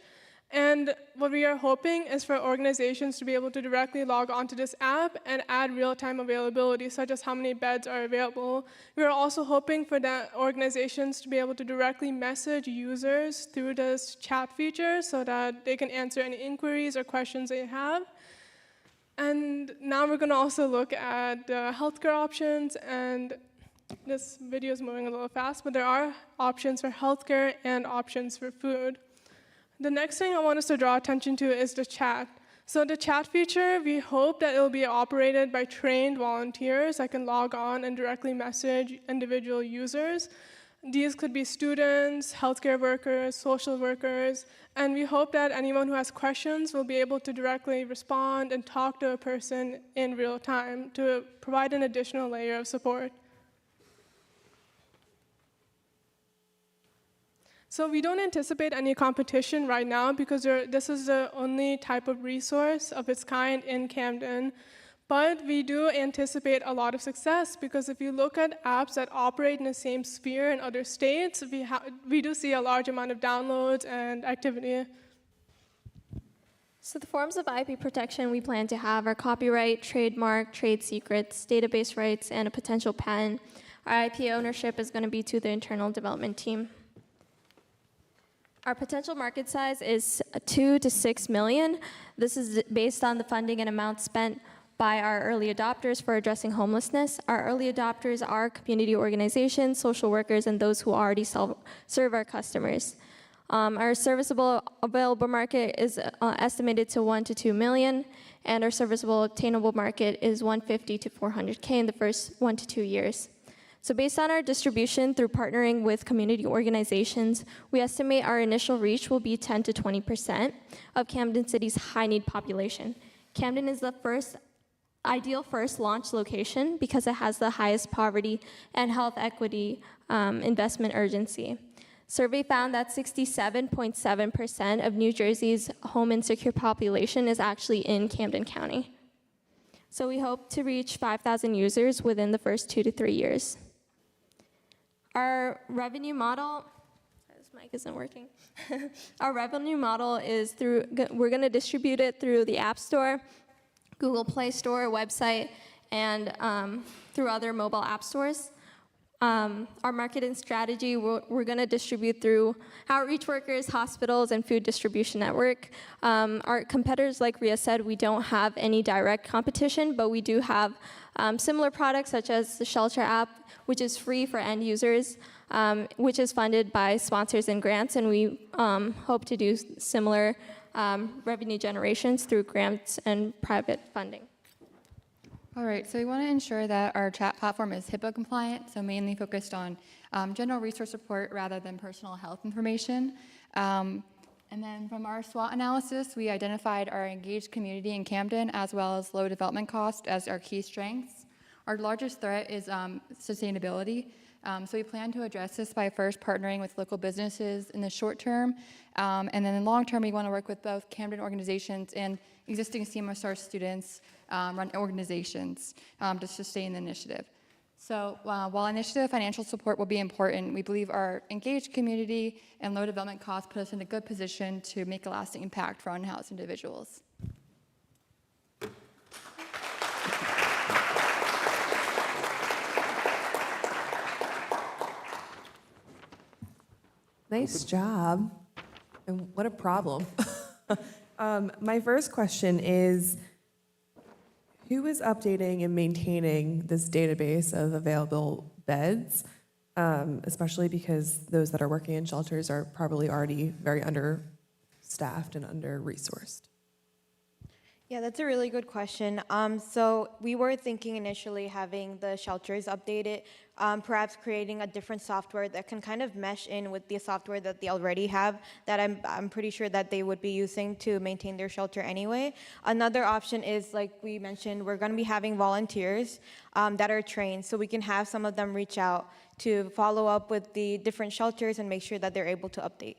And what we are hoping is for organizations to be able to directly log onto this app and add real-time availability, such as how many beds are available. We are also hoping for the organizations to be able to directly message users through this chat feature so that they can answer any inquiries or questions they have. And now we're going to also look at healthcare options, and this video is moving a little fast, but there are options for healthcare and options for food. The next thing I want us to draw attention to is the chat. So the chat feature, we hope that it will be operated by trained volunteers that can log on and directly message individual users. These could be students, healthcare workers, social workers, and we hope that anyone who has questions will be able to directly respond and talk to a person in real time to provide an additional layer of support. So we don't anticipate any competition right now because this is the only type of resource of its kind in Camden. But we do anticipate a lot of success because if you look at apps that operate in the same sphere in other states, we do see a large amount of downloads and activity. So the forms of IP protection we plan to have are copyright, trademark, trade secrets, database rights, and a potential patent. Our IP ownership is going to be to the internal development team. Our potential market size is 2 to 6 million. This is based on the funding and amount spent by our early adopters for addressing homelessness. Our early adopters are community organizations, social workers, and those who already serve our customers. Our serviceable available market is estimated to 1 to 2 million, and our serviceable obtainable market is 150 to 400K in the first 1 to 2 years. So based on our distribution through partnering with community organizations, we estimate our initial reach will be 10 to 20% of Camden City's high-need population. Camden is the ideal first launch location because it has the highest poverty and health equity investment urgency. Survey found that 67.7% of New Jersey's home insecure population is actually in Camden County. So we hope to reach 5,000 users within the first 2 to 3 years. Our revenue model, this mic isn't working. Our revenue model is we're going to distribute it through the App Store, Google Play Store, website, and through other mobile app stores. Our marketing strategy, we're going to distribute through outreach workers, hospitals, and food distribution network. Our competitors, like Ria said, we don't have any direct competition, but we do have similar products such as the Shelter app, which is free for end users, which is funded by sponsors and grants, and we hope to do similar revenue generations through grants and private funding. All right, so we want to ensure that our chat platform is HIPAA compliant, so mainly focused on general resource support rather than personal health information. And then from our SWOT analysis, we identified our engaged community in Camden as well as low development cost as our key strengths. Our largest threat is sustainability. So we plan to address this by first partnering with local businesses in the short term, and then in the long term, we want to work with both Camden organizations and existing CMSR students run organizations to sustain the initiative. So while initiative financial support will be important, we believe our engaged community and low development costs put us in a good position to make a lasting impact for unhoused individuals. Nice job. And what a problem. My first question is, who is updating and maintaining this database of available beds, especially because those that are working in shelters are probably already very understaffed and under-resourced? Yeah, that's a really good question. So we were thinking initially having the shelters update it, perhaps creating a different software that can kind of mesh in with the software that they already have that I'm pretty sure that they would be using to maintain their shelter anyway. Another option is, like we mentioned, we're going to be having volunteers that are trained, so we can have some of them reach out to follow up with the different shelters and make sure that they're able to update.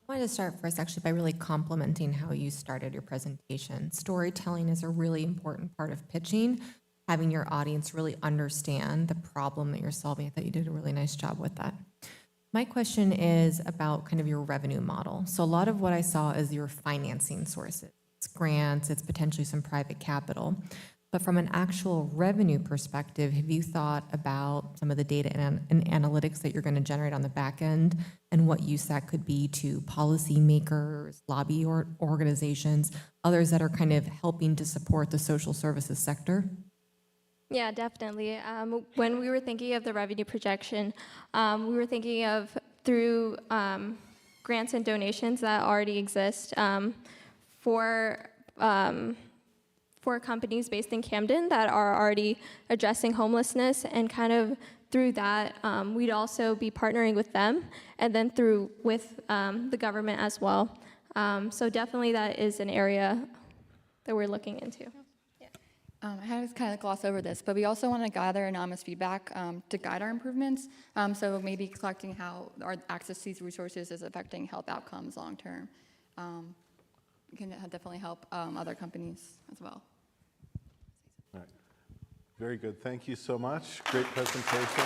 I wanted to start first actually by really complimenting how you started your presentation. Storytelling is a really important part of pitching, having your audience really understand the problem that you're solving. I thought you did a really nice job with that. My question is about kind of your revenue model. So a lot of what I saw is your financing sources. It's grants, it's potentially some private capital. But from an actual revenue perspective, have you thought about some of the data and analytics that you're going to generate on the back end and what use that could be to policymakers, lobby organizations, others that are kind of helping to support the social services sector? Yeah, definitely. When we were thinking of the revenue projection, we were thinking of through grants and donations that already exist for companies based in Camden that are already addressing homelessness, and kind of through that, we'd also be partnering with them, and then with the government as well. So definitely that is an area that we're looking into. I had to kind of gloss over this, but we also want to gather anonymous feedback to guide our improvements. So maybe collecting how our access to these resources is affecting health outcomes long term. Can definitely help other companies as well. All right. Very good. Thank you so much. Great presentation.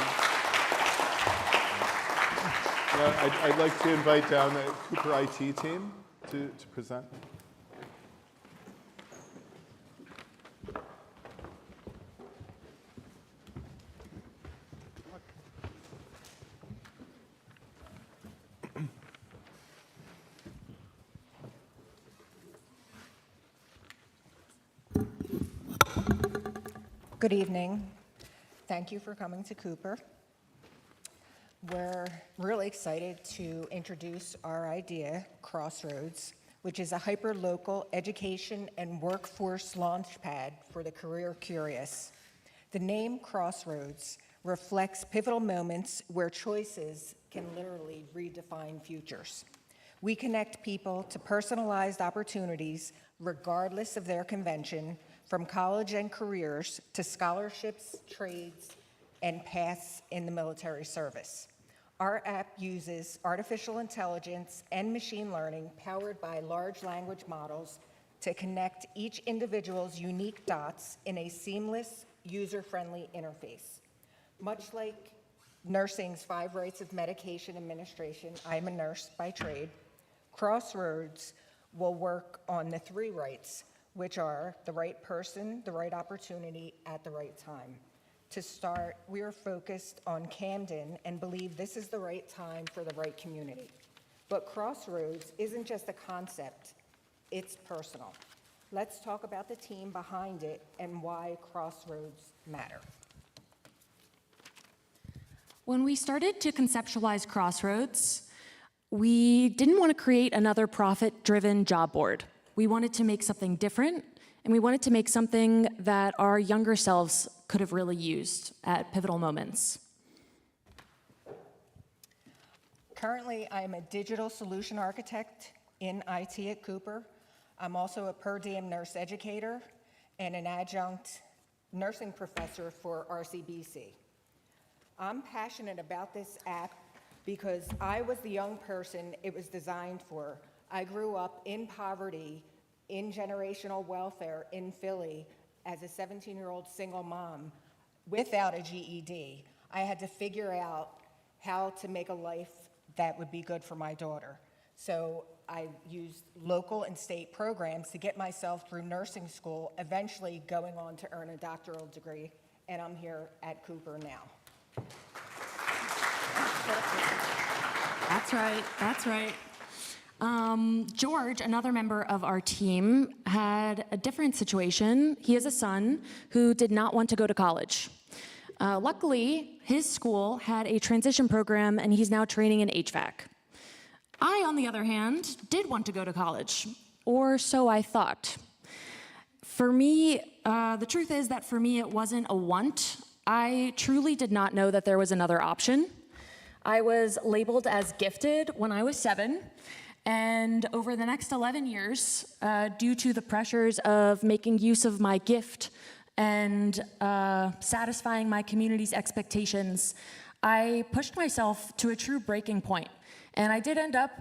I'd like to invite down the Cooper IT team to present. Good evening. Thank you for coming to Cooper. We're really excited to introduce our idea, Crossroads, which is a hyper-local education and workforce launchpad for the career curious. The name Crossroads reflects pivotal moments where choices can literally redefine futures. We connect people to personalized opportunities regardless of their convention, from college and careers to scholarships, trades, and paths in the military service. Our app uses artificial intelligence and machine learning powered by large language models to connect each individual's unique dots in a seamless, user-friendly interface. Much like nursing's 5 rights of medication administration, I'm a nurse by trade, Crossroads will work on the 3 rights, which are the right person, the right opportunity at the right time. To start, we are focused on Camden and believe this is the right time for the right community. But Crossroads isn't just a concept, it's personal. Let's talk about the team behind it and why Crossroads matter. When we started to conceptualize Crossroads, we didn't want to create another profit-driven job board. We wanted to make something different, and we wanted to make something that our younger selves could have really used at pivotal moments. Currently, I'm a digital solution architect in IT at Cooper. I'm also a per diem nurse educator and an adjunct nursing professor for RCBC. I'm passionate about this app because I was the young person it was designed for. I grew up in poverty, in generational welfare in Philly as a 17-year-old single mom without a GED. I had to figure out how to make a life that would be good for my daughter. So I used local and state programs to get myself through nursing school, eventually going on to earn a doctoral degree, and I'm here at Cooper now. That's right, that's right. George, another member of our team, had a different situation. He has a son who did not want to go to college. Luckily, his school had a transition program, and he's now training in HVAC. I, on the other hand, did want to go to college, or so I thought. For me, the truth is that for me, it wasn't a want. I truly did not know that there was another option. I was labeled as gifted when I was 7, and over the next 11 years, due to the pressures of making use of my gift and satisfying my community's expectations, I pushed myself to a true breaking point. And I did end up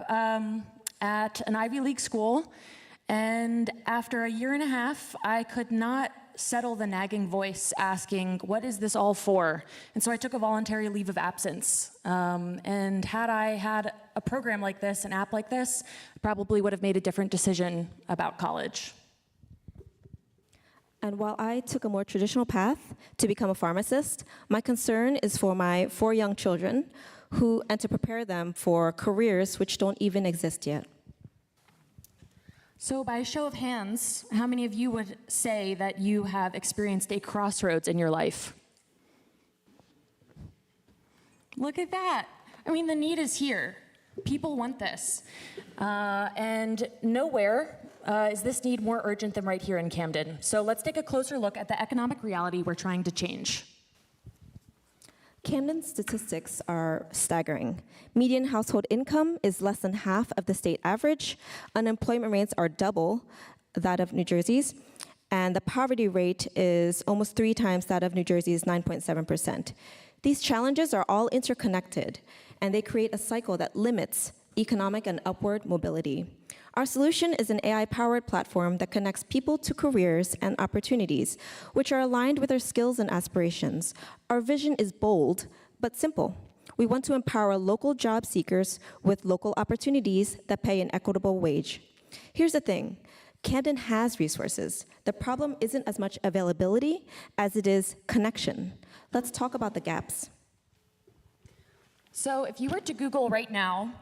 at an Ivy League school, and after a year and a half, I could not settle the nagging voice asking, what is this all for? And so I took a voluntary leave of absence. And had I had a program like this, an app like this, I probably would have made a different decision about college. And while I took a more traditional path to become a pharmacist, my concern is for my 4 young children and to prepare them for careers which don't even exist yet. So by a show of hands, how many of you would say that you have experienced a crossroads in your life? Look at that. I mean, the need is here. People want this. And nowhere is this need more urgent than right here in Camden. So let's take a closer look at the economic reality we're trying to change. Camden's statistics are staggering. Median household income is less than half of the state average. Unemployment rates are double that of New Jersey's. And the poverty rate is almost 3 times that of New Jersey's 9.7%. These challenges are all interconnected, and they create a cycle that limits economic and upward mobility. Our solution is an AI-powered platform that connects people to careers and opportunities, which are aligned with their skills and aspirations. Our vision is bold, but simple. We want to empower local job seekers with local opportunities that pay an equitable wage. Here's the thing. Camden has resources. The problem isn't as much availability as it is connection. Let's talk about the gaps. So if you were to Google right now,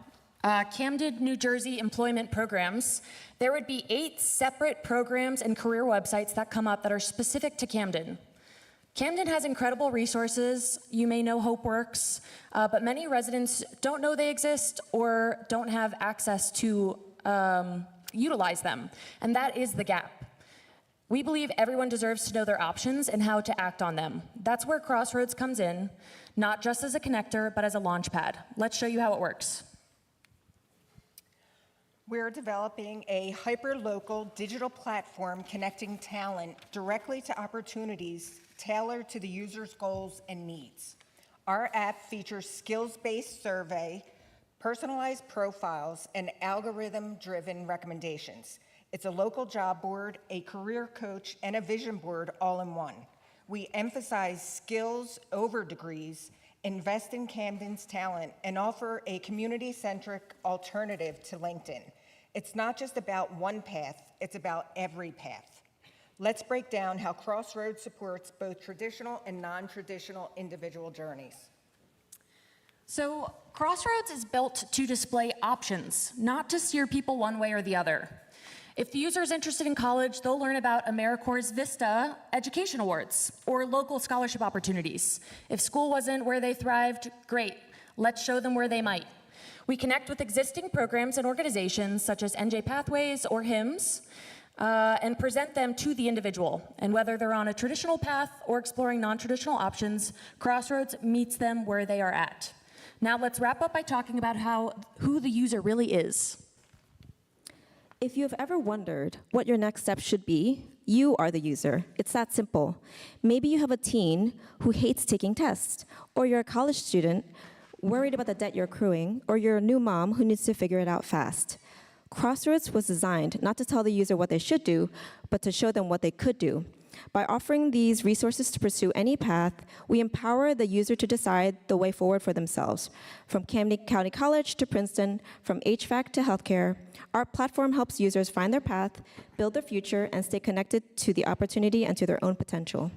Camden, New Jersey employment programs, there would be 8 separate programs and career websites that come up that are specific to Camden. Camden has incredible resources. You may know HopeWorks, but many residents don't know they exist or don't have access to utilize them, and that is the gap. We believe everyone deserves to know their options and how to act on them. That's where Crossroads comes in, not just as a connector, but as a launch pad. Let's show you how it works. We're developing a hyper-local digital platform connecting talent directly to opportunities tailored to the user's goals and needs. Our app features skills-based survey, personalized profiles, and algorithm-driven recommendations. It's a local job board, a career coach, and a vision board all in one. We emphasize skills over degrees, invest in Camden's talent, and offer a community-centric alternative to LinkedIn. It's not just about one path, it's about every path. Let's break down how Crossroads supports both traditional and non-traditional individual journeys. So Crossroads is built to display options, not to steer people one way or the other. If the user is interested in college, they'll learn about AmeriCorps' Vista Education Awards or local scholarship opportunities. If school wasn't where they thrived, great. Let's show them where they might. We connect with existing programs and organizations such as NJ Pathways or HIMSS and present them to the individual. And whether they're on a traditional path or exploring non-traditional options, Crossroads meets them where they are at. Now let's wrap up by talking about who the user really is. If you have ever wondered what your next step should be, you are the user. It's that simple. Maybe you have a teen who hates taking tests, or you're a college student worried about the debt you're accruing, or you're a new mom who needs to figure it out fast. Crossroads was designed not to tell the user what they should do, but to show them what they could do. By offering these resources to pursue any path, we empower the user to decide the way forward for themselves. From Camden County College to Princeton, from HVAC to healthcare, our platform helps users find their path, build their future, and stay connected to the opportunity and to their own potential.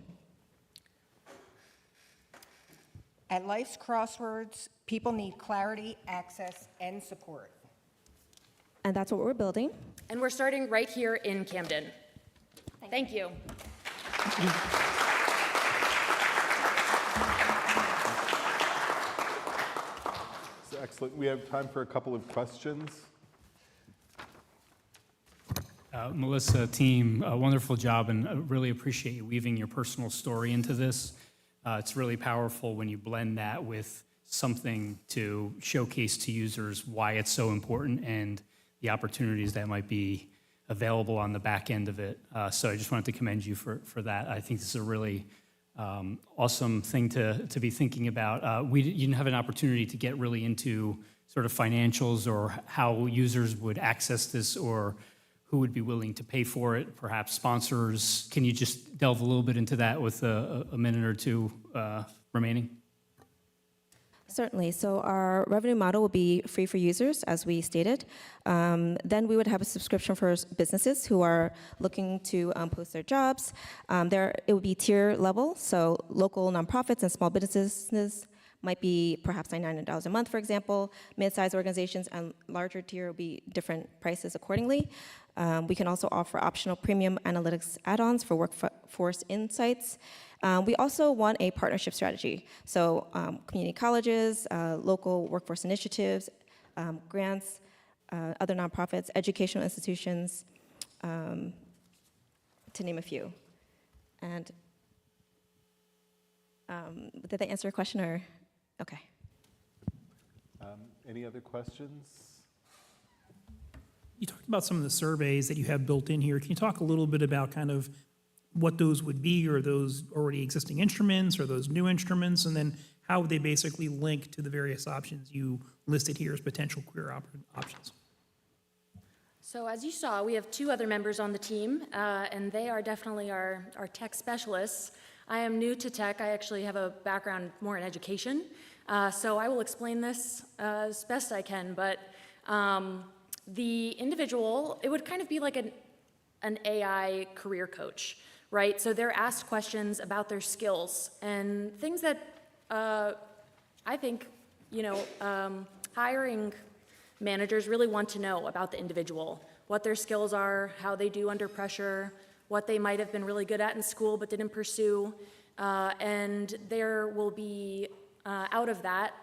At life's crossroads, people need clarity, access, and support. And that's what we're building. And we're starting right here in Camden. Thank you. That's excellent. We have time for a couple of questions. Melissa, team, a wonderful job, and I really appreciate you weaving your personal story into this. It's really powerful when you blend that with something to showcase to users why it's so important and the opportunities that might be available on the back end of it. So I just wanted to commend you for that. I think this is a really awesome thing to be thinking about. You didn't have an opportunity to get really into sort of financials or how users would access this or who would be willing to pay for it, perhaps sponsors. Can you just delve a little bit into that with a minute or two remaining? Certainly. So our revenue model will be free for users, as we stated. Then we would have a subscription for businesses who are looking to post their jobs. It would be tier level, so local nonprofits and small businesses might be perhaps $99 a month, for example. Mid-sized organizations and larger tier will be different prices accordingly. We can also offer optional premium analytics add-ons for workforce insights. We also want a partnership strategy. So community colleges, local workforce initiatives, grants, other nonprofits, educational institutions, to name a few. And did that answer your question or? Okay. Any other questions? You talked about some of the surveys that you have built in here. Can you talk a little bit about kind of what those would be? Are those already existing instruments? Are those new instruments? And then how would they basically link to the various options you listed here as potential career options? So as you saw, we have two other members on the team, and they are definitely our tech specialists. I am new to tech. I actually have a background more in education. So I will explain this as best I can, but the individual, it would kind of be like an AI career coach, right? So they're asked questions about their skills and things that I think, hiring managers really want to know about the individual, what their skills are, how they do under pressure, what they might have been really good at in school but didn't pursue. And there will be, out of that,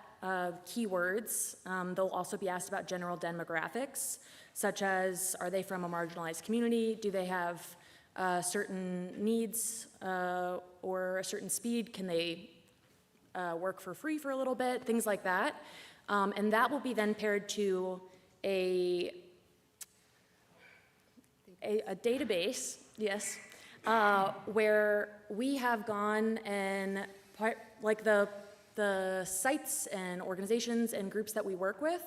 keywords. They'll also be asked about general demographics, such as, are they from a marginalized community? Do they have certain needs or a certain speed? Can they work for free for a little bit? Things like that. And that will be then paired to a database, yes, where we have gone and like the sites and organizations and groups that we work with,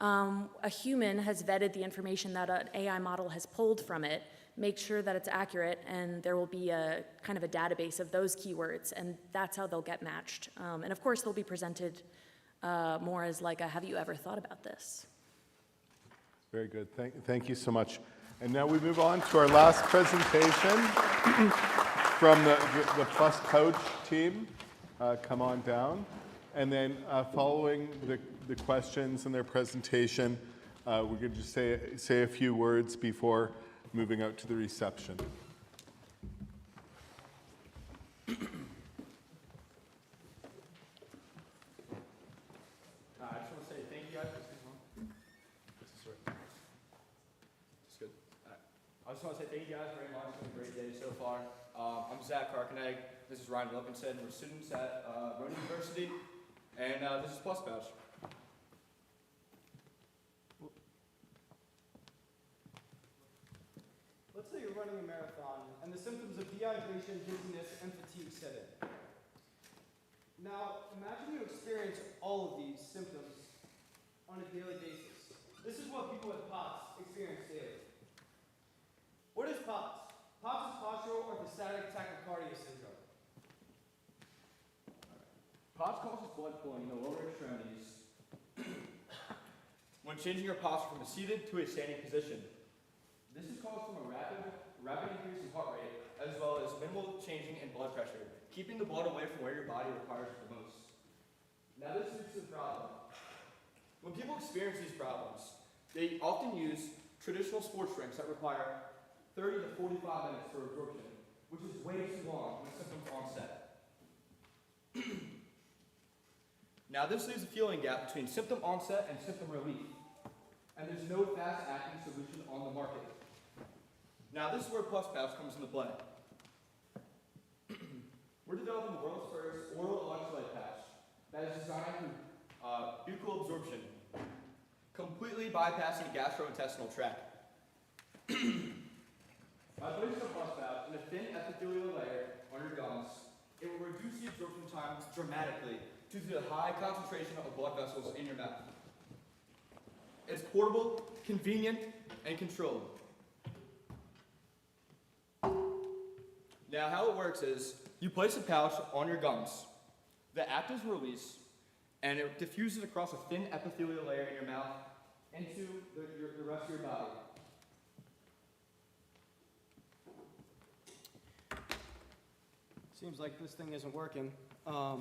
a human has vetted the information that an AI model has pulled from it, make sure that it's accurate, and there will be a kind of a database of those keywords, and that's how they'll get matched. And of course, they'll be presented more as like a, have you ever thought about this? Very good. Thank you so much. And now we move on to our last presentation from the Plus Coach team. Come on down. And then following the questions and their presentation, we're going to just say a few words before moving out to the reception. I just want to say thank you guys. I just want to say thank you guys very much. It's been a great day so far. I'm Zach Conferenec. This is Ryan Wilkinson. We're students at Rowan University, and this is Plus Pouch. Let's say you're running a marathon, and the symptoms of dehydration, dizziness, and fatigue set in. Now, imagine you experience all of these symptoms on a daily basis. This is what people with POTS experience daily. What is POTS? POTS is postural orthostatic tachycardia syndrome. POTS causes blood pooling in the lower extremities when changing your posture from a seated to a standing position. This is caused from a rapid increase in heart rate, as well as minimal changing in blood pressure, keeping the blood away from where your body requires it the most. Now this leads to the problem. When people experience these problems, they often use traditional sports drinks that require 30 to 45 minutes for absorption, which is way too long when symptoms onset. Now this leaves a feeling gap between symptom onset and symptom relief, and there's no fast-acting solution on the market. Now this is where Plus Pouch comes into play. We're developing the world's first oral electrolyte patch that is designed for buccal absorption, completely bypassing the gastrointestinal tract. By placing a POTS pouch in a thin epithelial layer on your gums, it will reduce the absorption time dramatically due to the high concentration of blood vessels in your mouth. It's portable, convenient, and controlled. Now, how it works is you place a pouch on your gums. The actives release, and it diffuses across a thin epithelial layer in your mouth into the rest of your body. Seems like this thing isn't working. But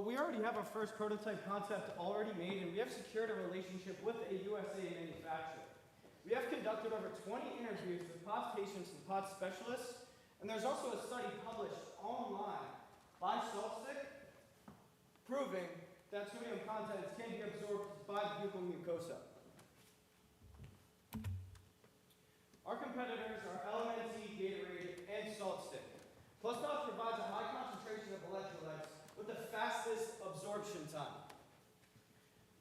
we already have our first prototype concept already made, and we have secured a relationship with a USA manufacturer. We have conducted over 20 interviews with POTS patients and POTS specialists, and there's also a study published online by SaltStick proving that sodium contents can be absorbed by the buccal mucosa. Our competitors are LMNT, Gatorade, and SaltStick. PlusPouch provides a high concentration of electrolytes with the fastest absorption time.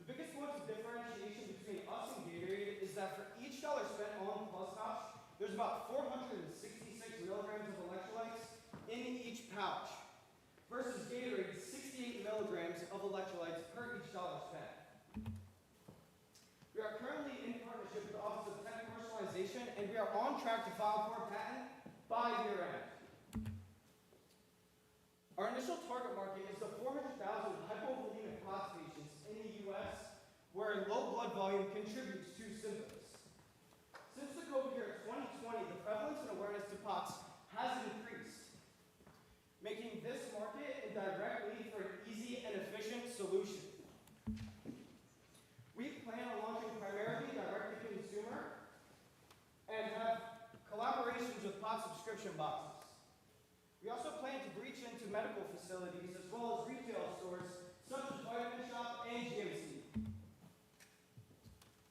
The biggest point of differentiation between us and Gatorade is that for each dollar spent on PlusPouch, there's about 466 milligrams of electrolytes in each pouch, versus Gatorade's 68 milligrams of electrolytes per each dollar spent. We are currently in partnership with the Office of Tech Commercialization, and we are on track to file for a patent by year-end. Our initial target market is the 400,000 hypovolemic POTS patients in the U.S. where low blood volume contributes to symptoms. Since the COVID year 2020, the prevalence and awareness to POTS has increased, making this market a direct lead for an easy and efficient solution. We plan on launching primarily direct to consumer and have collaborations with POTS subscription boxes. We also plan to breach into medical facilities as well as retail stores such as Vitamin Shop and GMC.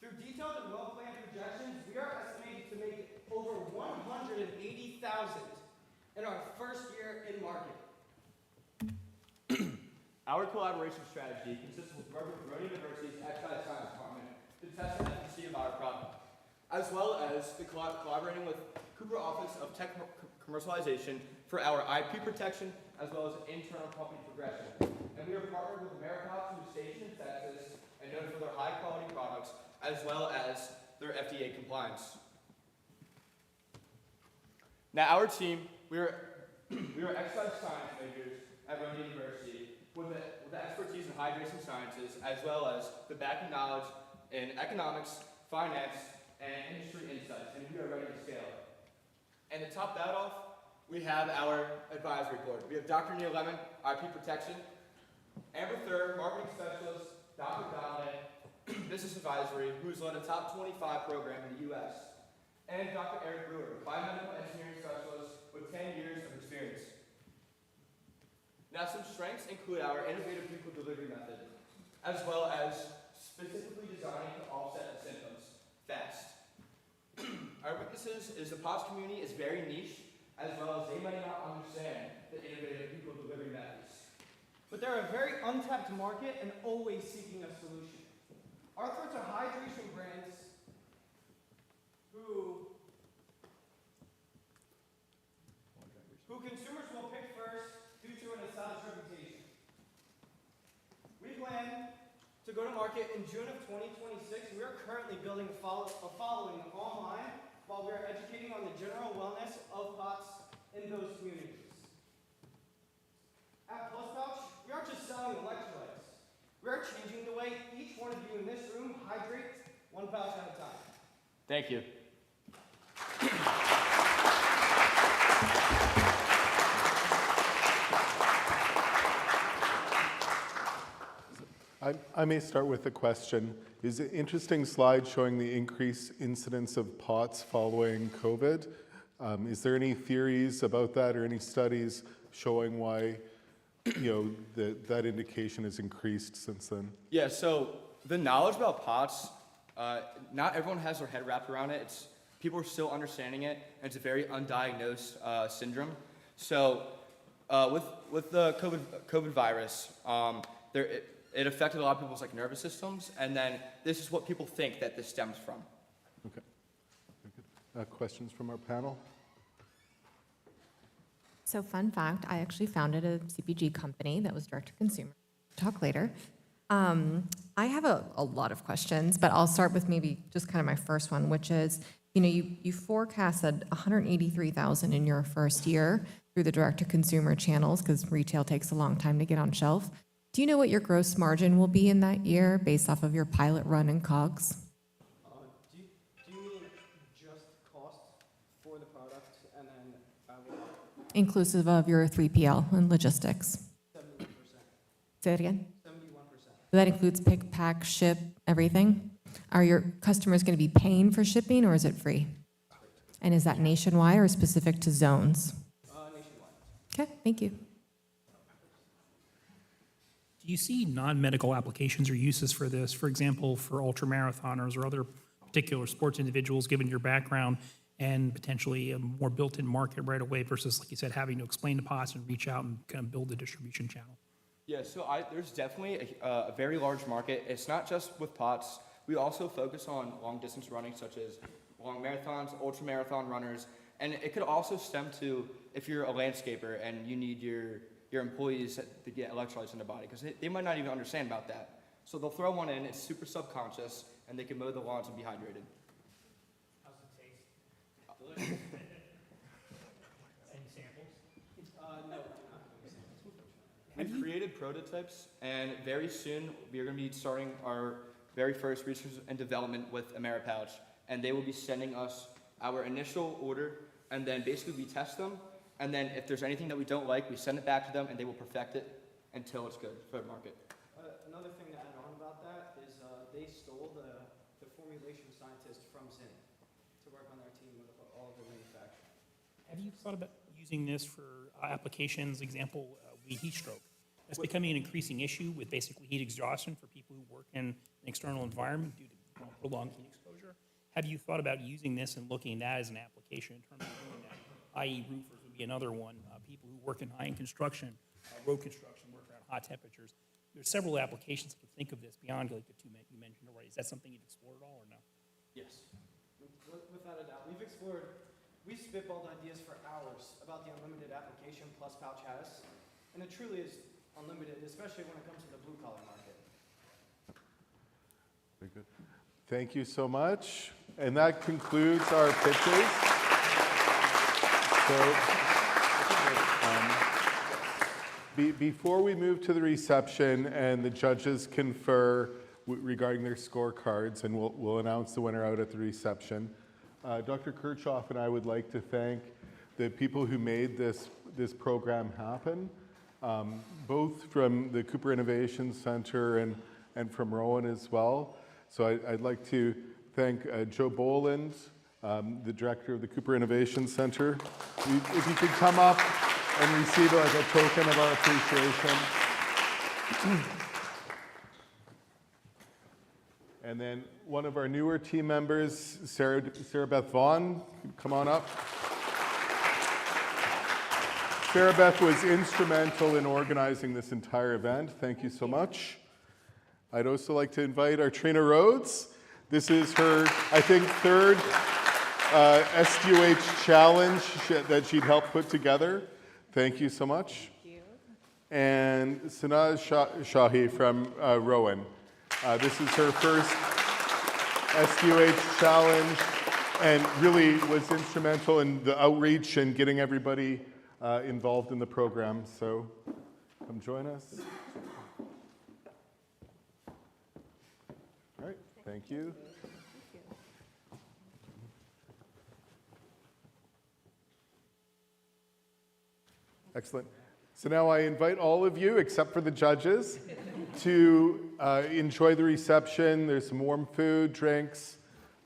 Through detailed and well-planned projections, we are estimated to make over $180,000 in our first year in market. Our collaboration strategy consists of working with Verona University's Exercise Science Department to test the efficacy of our product, as well as collaborating with Cooper Office of Tech Commercialization for our IP protection, as well as internal company progression. And we are partnered with Americop, who's stationed in Texas and known for their high-quality products, as well as their FDA compliance. Now, our team, we are exercise science majors at Verona University with the expertise in hydration sciences, as well as the backing knowledge in economics, finance, and industry insights, and we are ready to scale. And to top that off, we have our advisory board. We have Dr. Neil Lemon, IP protection, Amber Thurr, marketing specialist, Dr. Donnelly, business advisory, who's led a top 25 program in the U.S., and Dr. Eric Brewer, biomedical engineering specialist with 10 years of experience. Now, some strengths include our innovative buccal delivery method, as well as specifically designing to offset the symptoms fast. Our weaknesses is the POTS community is very niche, as well as they might not understand the innovative buccal delivery methods. But they're a very untapped market and always seeking a solution. Our threats are hydration brands who consumers will pick first due to an established reputation. We plan to go to market in June of 2026. We are currently building a following online while we are educating on the general wellness of POTS in those communities. At PlusPouch, we aren't just selling electrolytes. We are changing the way each one of you in this room hydrates one pouch at a time. Thank you. I may start with a question. Is an interesting slide showing the increased incidence of POTS following COVID. Is there any theories about that or any studies showing why that indication has increased since then? Yeah, so the knowledge about POTS, not everyone has their head wrapped around it. People are still understanding it, and it's a very undiagnosed syndrome. So with the COVID virus, it affected a lot of people's nervous systems, and then this is what people think that this stems from. Okay. questions from our panel? So fun fact, I actually founded a CPG company that was direct to consumer. Talk later. I have a lot of questions, but I'll start with maybe just kind of my first one, which is, you forecasted 183,000 in your first year through the direct to consumer channels because retail takes a long time to get on shelf. Do you know what your gross margin will be in that year based off of your pilot run and COGS? Do you mean just cost for the product and then Inclusive of your 3PL and logistics? 71%. Say it again? 71%. That includes pick, pack, ship, everything? Are your customers going to be paying for shipping or is it free? And is that nationwide or specific to zones? Nationwide. Okay, thank you. Do you see non-medical applications or uses for this? For example, for ultramarathoners or other particular sports individuals, given your background, and potentially a more built-in market right away versus, like you said, having to explain the POTS and reach out and kind of build the distribution channel? Yeah, so there's definitely a very large market. It's not just with POTS. We also focus on long-distance running, such as long marathons, ultra-marathon runners, and it could also stem to if you're a landscaper and you need your employees to get electrolytes in their body, because they might not even understand about that. So they'll throw one in, it's super subconscious, and they can mow the lawns and be hydrated. How's it taste? Delicious. Any samples? No. We've created prototypes, and very soon we're going to be starting our very first research and development with AmeriPouch, and they will be sending us our initial order, and then basically we test them, and then if there's anything that we don't like, we send it back to them, and they will perfect it until it's good for the market. Another thing to add on about that is they stole the formulation scientist from Zen to work on their team with all of the manufacturing. Have you thought about using this for applications, example, heat stroke? That's becoming an increasing issue with basically heat exhaustion for people who work in an external environment due to prolonged heat exposure. Have you thought about using this and looking at that as an application in terms of doing that? I.e. roofers would be another one, people who work in high-end construction, road construction, work around hot temperatures. There's several applications I can think of this beyond like the two you mentioned already. Is that something you've explored at all or no? Yes. Without a doubt. We've spitballed ideas for hours about the unlimited application Plus Pouch has, and it truly is unlimited, especially when it comes to the blue-collar market. Very good. Thank you so much. And that concludes our pitches. So, before we move to the reception and the judges confer regarding their scorecards, and we'll announce the winner out at the reception, Dr. Kirchhoff and I would like to thank the people who made this program happen, both from the Cooper Innovation Center and from Rowan as well. So I'd like to thank Joe Boland, the director of the Cooper Innovation Center. If you could come up and receive like a token of our appreciation. And then one of our newer team members, Sarah Beth Vaughn, come on up. Sarah Beth was instrumental in organizing this entire event. Thank you so much. I'd also like to invite our Trina Rhodes. This is her, I think, third SDOH challenge that she'd helped put together. Thank you so much. Thank you. And Sanaz Shahi from Rowan. This is her first SDOH challenge and really was instrumental in the outreach and getting everybody involved in the program. So come join us. All right, thank you. Excellent. So now I invite all of you, except for the judges, to enjoy the reception. There's some warm food, drinks.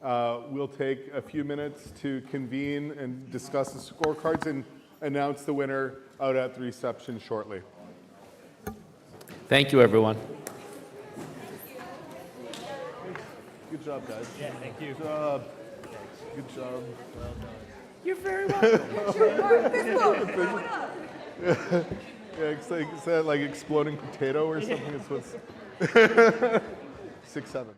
We'll take a few minutes to convene and discuss the scorecards and announce the winner out at the reception shortly. Thank you, everyone. Good job, guys. Yeah, thank you. Good job. Good job. Well done. You're very welcome. Yeah, it's like, is that like exploding potato or something? It's what's 6-7.